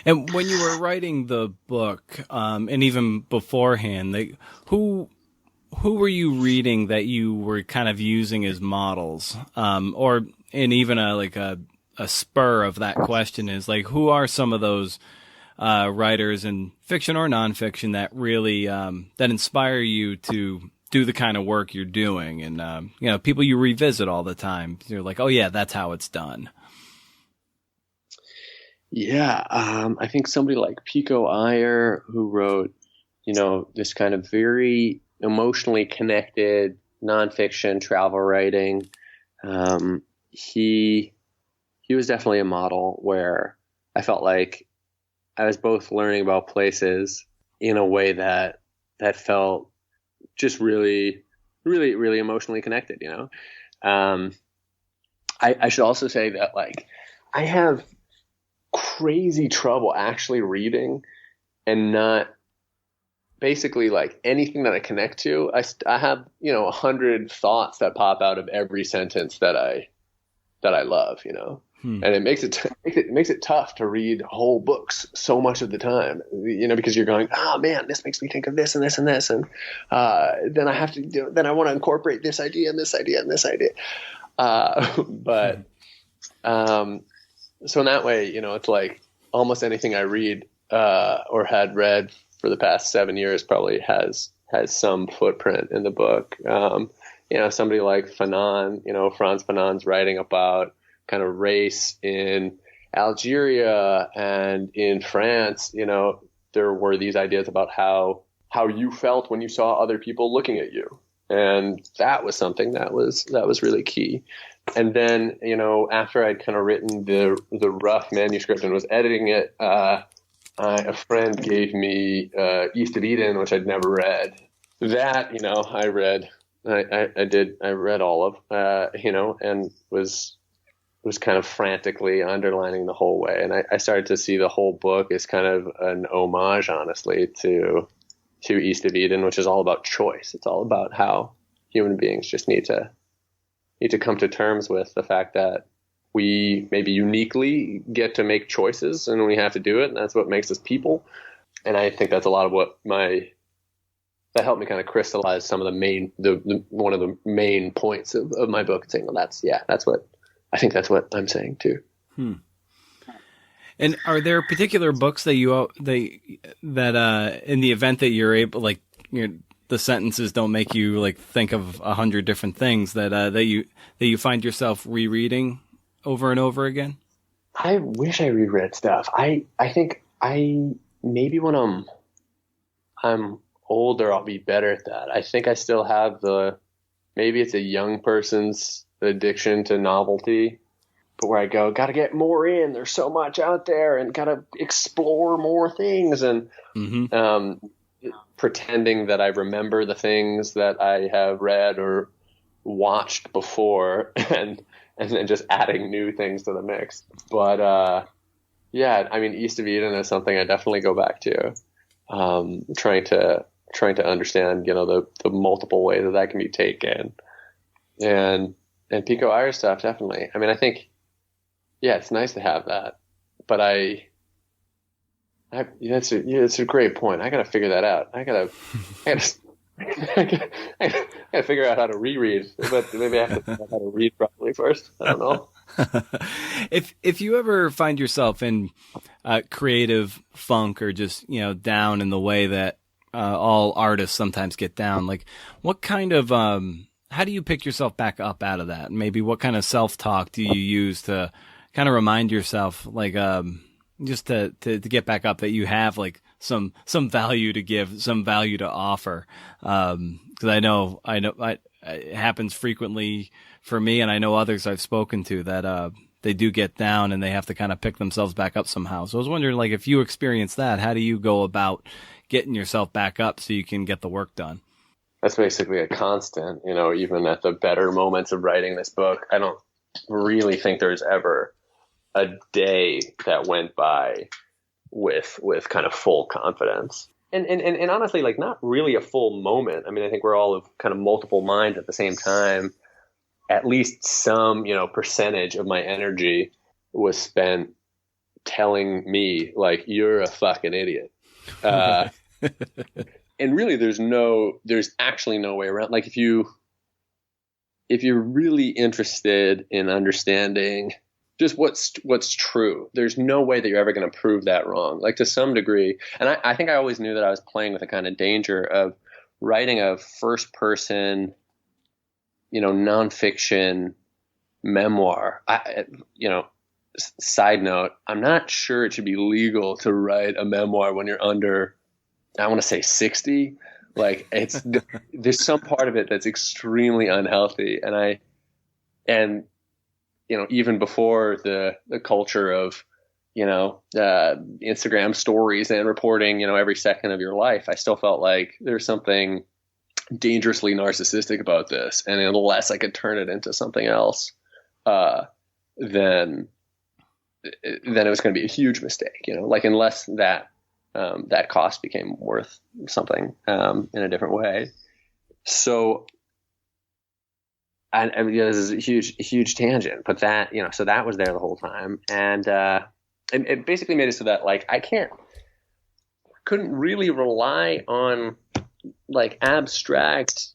And when you were writing the book, and even beforehand, who were you reading that you were kind of using as models? And even a spur of that question is like, who are some of those writers in fiction or nonfiction that really that inspire you to do the kind of work you're doing? And people you revisit all the time. You're like, oh yeah, that's how it's done. Yeah, I think somebody like Pico Iyer, who wrote, this kind of very emotionally connected nonfiction travel writing. He was definitely a model where I felt like I was both learning about places in a way that felt just really, really, really emotionally connected. I should also say that like I have crazy trouble actually reading and not basically like anything that I connect to. I have 100 thoughts that pop out of every sentence that I love, and it makes it tough to read whole books so much of the time, because you're going, oh man, this makes me think of this and this and this, and then I have to then I want to incorporate this idea and this idea and this idea, but so in that way, it's like almost anything I read or had read for the past 7 years probably has some footprint in the book. Somebody like Fanon, Frantz Fanon's writing about kind of race in Algeria and in France. There were these ideas about how you felt when you saw other people looking at you. And that was something that was really key. And then, after I'd kind of written the rough manuscript and was editing it, a friend gave me East of Eden, which I'd never read. That, I read. I read all of, and was kind of frantically underlining the whole way. And I started to see the whole book as kind of an homage, honestly, to East of Eden, which is all about choice. It's all about how human beings just need to come to terms with the fact that we maybe uniquely get to make choices, and we have to do it, and that's what makes us people. And I think that's a lot of what that helped me kind of crystallize some of the main, one of the main points of my book, saying, well, that's what I'm saying too. And are there particular books that in the event that you're able, like, the sentences don't make you like think of 100 different things that you find yourself rereading over and over again? I wish I reread stuff. I think maybe when I'm older, I'll be better at that. I think I still have maybe it's a young person's addiction to novelty, but where I go, got to get more in. There's so much out there, and got to explore more things, and pretending that I remember the things that I have read or watched before, and then just adding new things to the mix. But yeah, I mean, East of Eden is something I definitely go back to, trying to understand, the multiple ways that can be taken, and Pico Iyer stuff, definitely. I mean, I think, yeah, it's nice to have that, but it's a great point. I got to figure that out. I got to figure out how to reread, but maybe I have to figure out how to read properly first. I don't know. If you ever find yourself in creative funk, or just, down in the way that all artists sometimes get down, like, what kind of, how do you pick yourself back up out of that? Maybe what kind of self-talk do you use to kind of remind yourself, like, just to get back up, that you have like some value to give, some value to offer? Because I know it happens frequently for me, and I know others I've spoken to that they do get down and they have to kind of pick themselves back up somehow. So I was wondering, like, if you experience that, how do you go about getting yourself back up so you can get the work done? That's basically a constant, even at the better moments of writing this book. I don't really think there's ever a day that went by with kind of full confidence. And honestly, like, not really a full moment. I mean, I think we're all of kind of multiple minds at the same time. At least some, percentage of my energy was spent telling me, like, you're a fucking idiot. And really, there's actually no way around. Like, if you're really interested in understanding just what's true, there's no way that you're ever going to prove that wrong. Like, to some degree, and I think I always knew that I was playing with a kind of danger of writing a first person, nonfiction memoir. Side note, I'm not sure it should be legal to write a memoir when you're under, I want to say 60. Like, there's some part of it that's extremely unhealthy. And even before the culture of, Instagram stories and reporting, every second of your life, I still felt like there's something dangerously narcissistic about this. And unless I could turn it into something else, then it was going to be a huge mistake, like, unless that cost became worth something, in a different way. So, I mean, this is a huge tangent, but that, so that was there the whole time. And it basically made it so that, like, I couldn't really rely on, like, abstract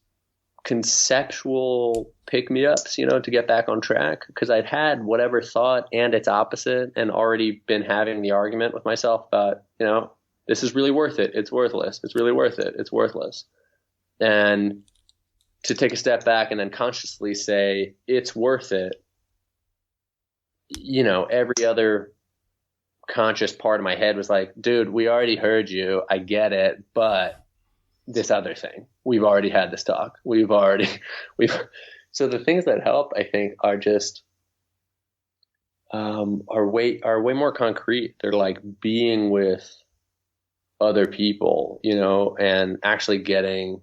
conceptual pick-me-ups, to get back on track, because I'd had whatever thought and its opposite, and already been having the argument with myself about, this is really worth it. It's worthless. It's really worth it. It's worthless. And to take a step back and then consciously say, it's worth it. Every other conscious part of my head was like, dude, we already heard you. I get it. But this other thing, we've already had this talk. So the things that help, I think, are just, are way more concrete. They're like being with other people, and actually getting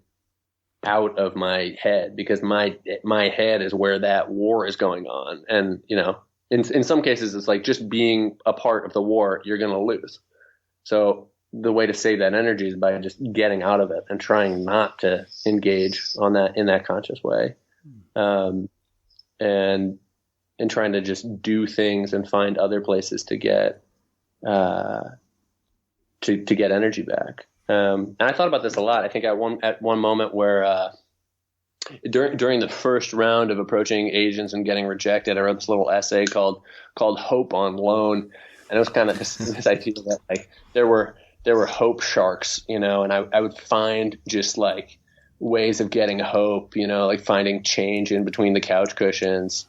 out of my head, because my head is where that war is going on. And, in some cases, it's like just being a part of the war, you're going to lose. So the way to save that energy is by just getting out of it and trying not to engage in that conscious way. And and trying to just do things and find other places to get to get energy back. And I thought about this a lot. I think at one moment where during the first round of approaching agents and getting rejected, I wrote this little essay called "Hope on Loan," and it was kind of this idea that like there were hope sharks, and I would find just like ways of getting hope, like finding change in between the couch cushions,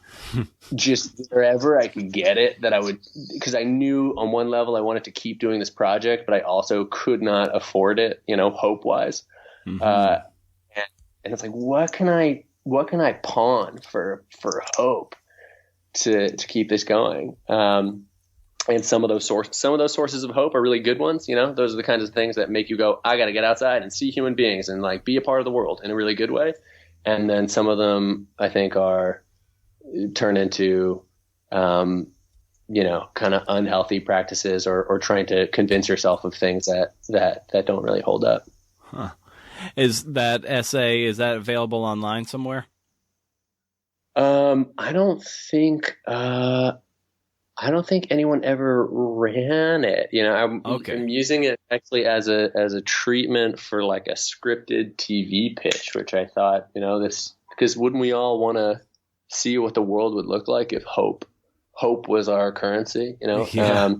just wherever I could get it, that I would, because I knew on one level I wanted to keep doing this project, but I also could not afford it, hope wise. Mm-hmm. And it's like, what can I pawn for hope to keep this going? And some of those sources of hope are really good ones. Those are the kinds of things that make you go, I got to get outside and see human beings and like be a part of the world in a really good way. And then some of them I think turn into, kind of unhealthy practices or trying to convince yourself of things that don't really hold up. Huh. Is that essay, is that available online somewhere? I don't think anyone ever ran it. I'm using it actually as a treatment for like a scripted TV pitch, which I thought, because wouldn't we all want to see what the world would look like if hope was our currency, Yeah.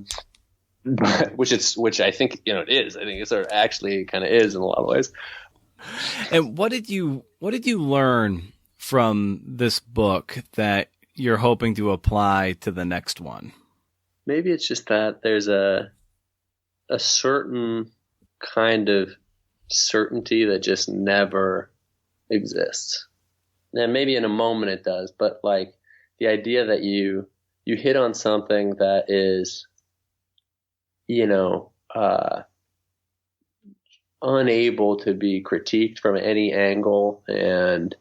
Which I think, it is. I think it sort of actually kind of is in a lot of ways. And what did you learn from this book that you're hoping to apply to the next one? Maybe it's just that there's a certain kind of certainty that just never exists. And maybe in a moment it does, but like the idea that you hit on something that is, unable to be critiqued from any angle and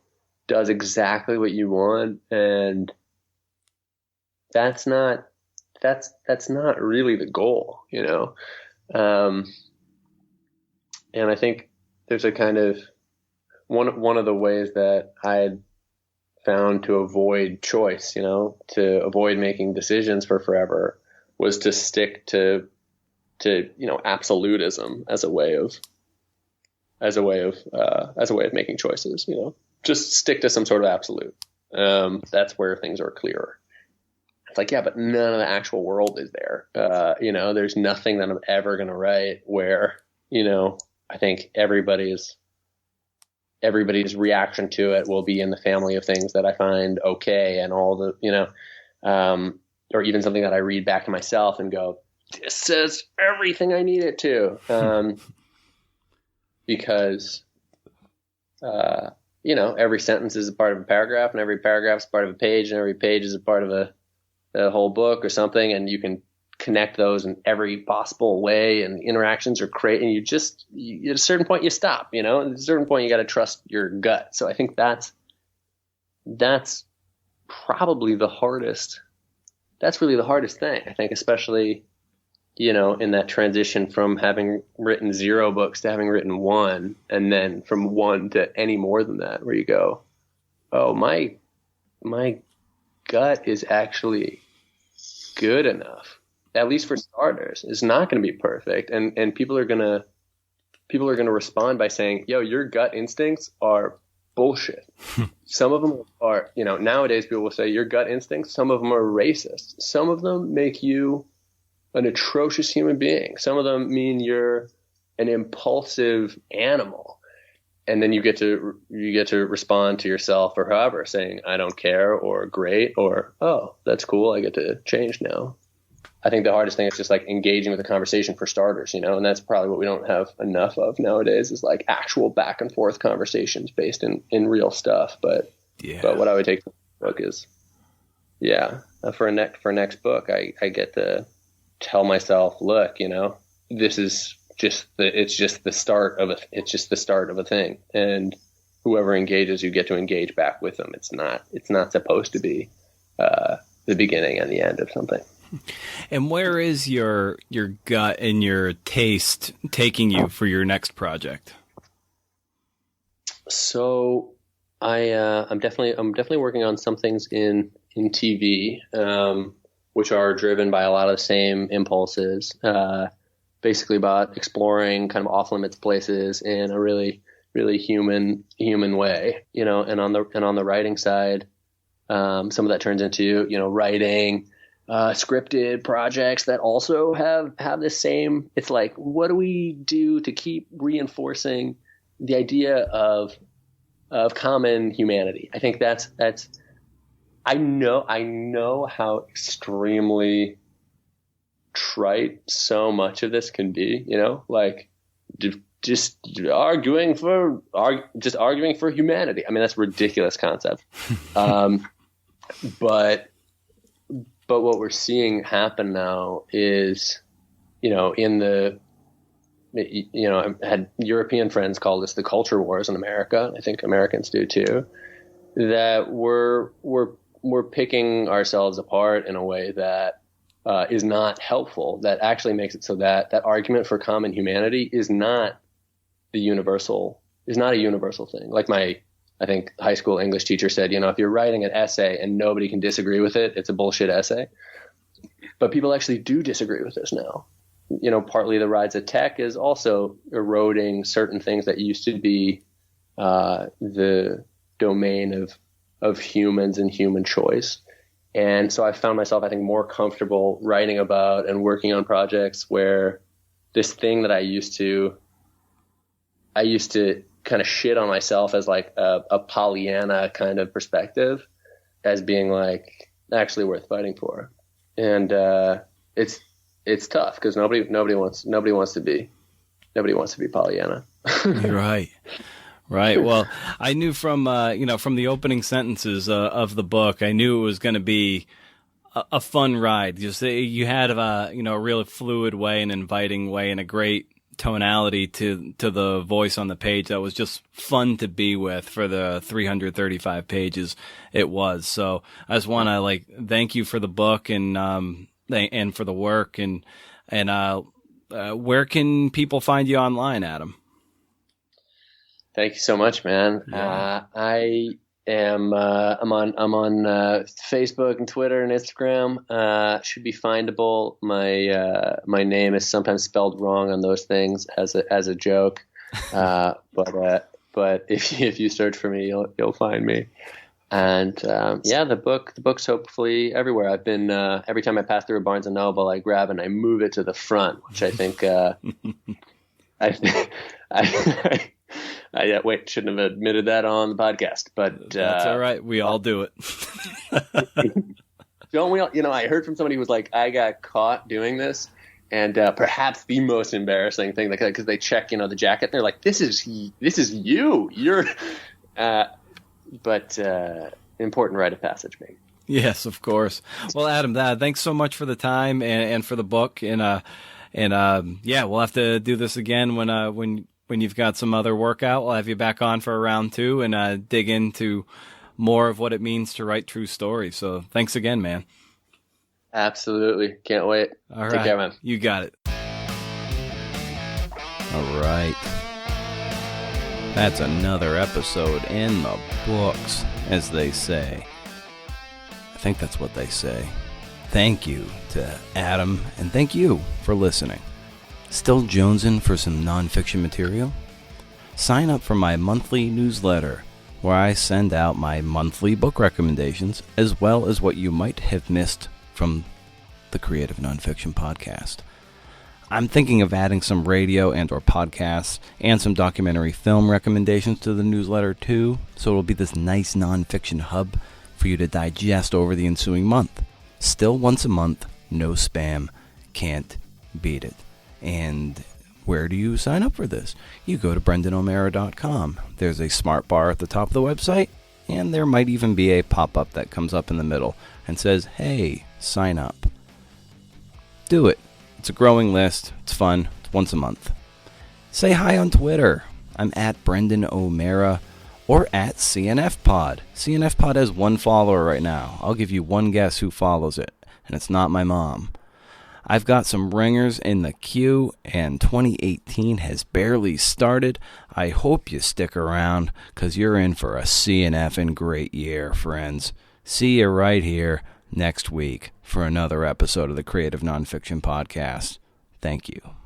does exactly what you want, and that's not really the goal, and I think there's a kind of one of the ways that I had found to avoid choice, to avoid making decisions for forever, was to stick to absolutism as a way of making choices, just stick to some sort of absolute. That's where things are clearer. It's like, yeah, but none of the actual world is there. There's nothing that I'm ever going to write where, I think everybody's reaction to it will be in the family of things that I find okay, and all the, or even something that I read back to myself and go, this says everything I need it to. Because, every sentence is a part of a paragraph, and every paragraph is part of a page, and every page is a part of a whole book or something, and you can connect those in every possible way, and interactions are great, and at a certain point you stop, at a certain point you got to trust your gut. So I think that's probably that's really the hardest thing, I think, especially, in that transition from having written 0 books to having written 1, and then from 1 to any more than that, where you go, oh, my gut is actually good enough, at least for starters. It's not going to be perfect, and people are going to respond by saying, yo, your gut instincts are bullshit. Some of them are, nowadays people will say your gut instincts, some of them are racist, some of them make you an atrocious human being, some of them mean you're an impulsive animal. And then you get to respond to yourself or however, saying, I don't care, or great, or, oh, that's cool, I get to change now. I think the hardest thing is just like engaging with the conversation for starters, and that's probably what we don't have enough of nowadays, is like actual back and forth conversations based in real stuff. But what I would take from the book is, for next book, I get to tell myself, look, this is it's just the start of a thing, and whoever engages, you get to engage back with them. It's not supposed to be the beginning and the end of something. And where is your gut and your taste taking you for your next project? So I'm definitely working on some things in in TV, which are driven by a lot of the same impulses, basically about exploring kind of off limits places in a really, really human way, you know. And on the writing side, some of that turns into, you know, writing scripted projects that also have the same. It's like, what do we do to keep reinforcing the idea of common humanity? I think that's I know how extremely trite so much of this can be, you know, like just arguing for humanity. I mean, that's a ridiculous concept. But what we're seeing happen now is, you know, I had European friends call this the culture wars in America. I think Americans do too. That we're picking ourselves apart in a way that is not helpful. That actually makes it so that argument for common humanity is not a universal thing. Like I think high school English teacher said, you know, if you're writing an essay and nobody can disagree with it, it's a bullshit essay. But people actually do disagree with this now. You know, partly the rise of tech is also eroding certain things that used to be the domain of humans and human choice. And so I found myself, I think, more comfortable writing about and working on projects where this thing that I used to kind of shit on myself as like a Pollyanna kind of perspective, as being like actually worth fighting for. And it's tough because nobody wants to be Pollyanna. Right. Right. Well, I knew from the opening sentences of the book, I knew it was going to be a fun ride. Just you had a real fluid way, an inviting way, and a great tonality to the voice on the page that was just fun to be with for the 335 pages it was. So I just want to thank you for the book and for the work and where can people find you online, Adam? Thank you so much, man. Yeah. I'm on Facebook and Twitter and Instagram. Should be findable. My name is sometimes spelled wrong on those things as a joke. But if you search for me, you'll find me. And the book's hopefully everywhere. I've been every time I pass through a Barnes and Noble, I grab and I move it to the front, which I think shouldn't have admitted that on the podcast, but that's all right. We all do it. Don't we all? You know, I heard from somebody who was like, I got caught doing this, and perhaps the most embarrassing thing, because they check, the jacket, and they're like, this is you. You're, but important rite of passage, mate. Yes, of course. Well, Adam, thanks so much for the time and for the book, and we'll have to do this again when you've got some other work out. We'll have you back on for a round 2 and dig into more of what it means to write true stories. So thanks again, man. Absolutely. Can't wait. All right. Take care, man. You got it. All right. That's another episode in the books, as they say. I think that's what they say. Thank you to Adam, and thank you for listening. Still jonesing for some nonfiction material? Sign up for my monthly newsletter, where I send out my monthly book recommendations, as well as what you might have missed from the Creative Nonfiction Podcast. I'm thinking of adding some radio and or podcasts and some documentary film recommendations to the newsletter too, so it'll be this nice nonfiction hub for you to digest over the ensuing month. Still once a month, no spam, can't beat it. And where do you sign up for this? You go to BrendanO'Mara.com. There's a smart bar at the top of the website, and there might even be a pop-up that comes up in the middle and says, hey, sign up. Do it. It's a growing list. It's fun. It's once a month. Say hi on Twitter. I'm at Brendan O'Mara or at CNFPod. CNFPod has 1 follower right now. I'll give you one guess who follows it, and it's not my mom. I've got some ringers in the queue, and 2018 has barely started. I hope you stick around, because you're in for a CNF and great year, friends. see you right here next week for another episode of the Creative Nonfiction Podcast. Thank you.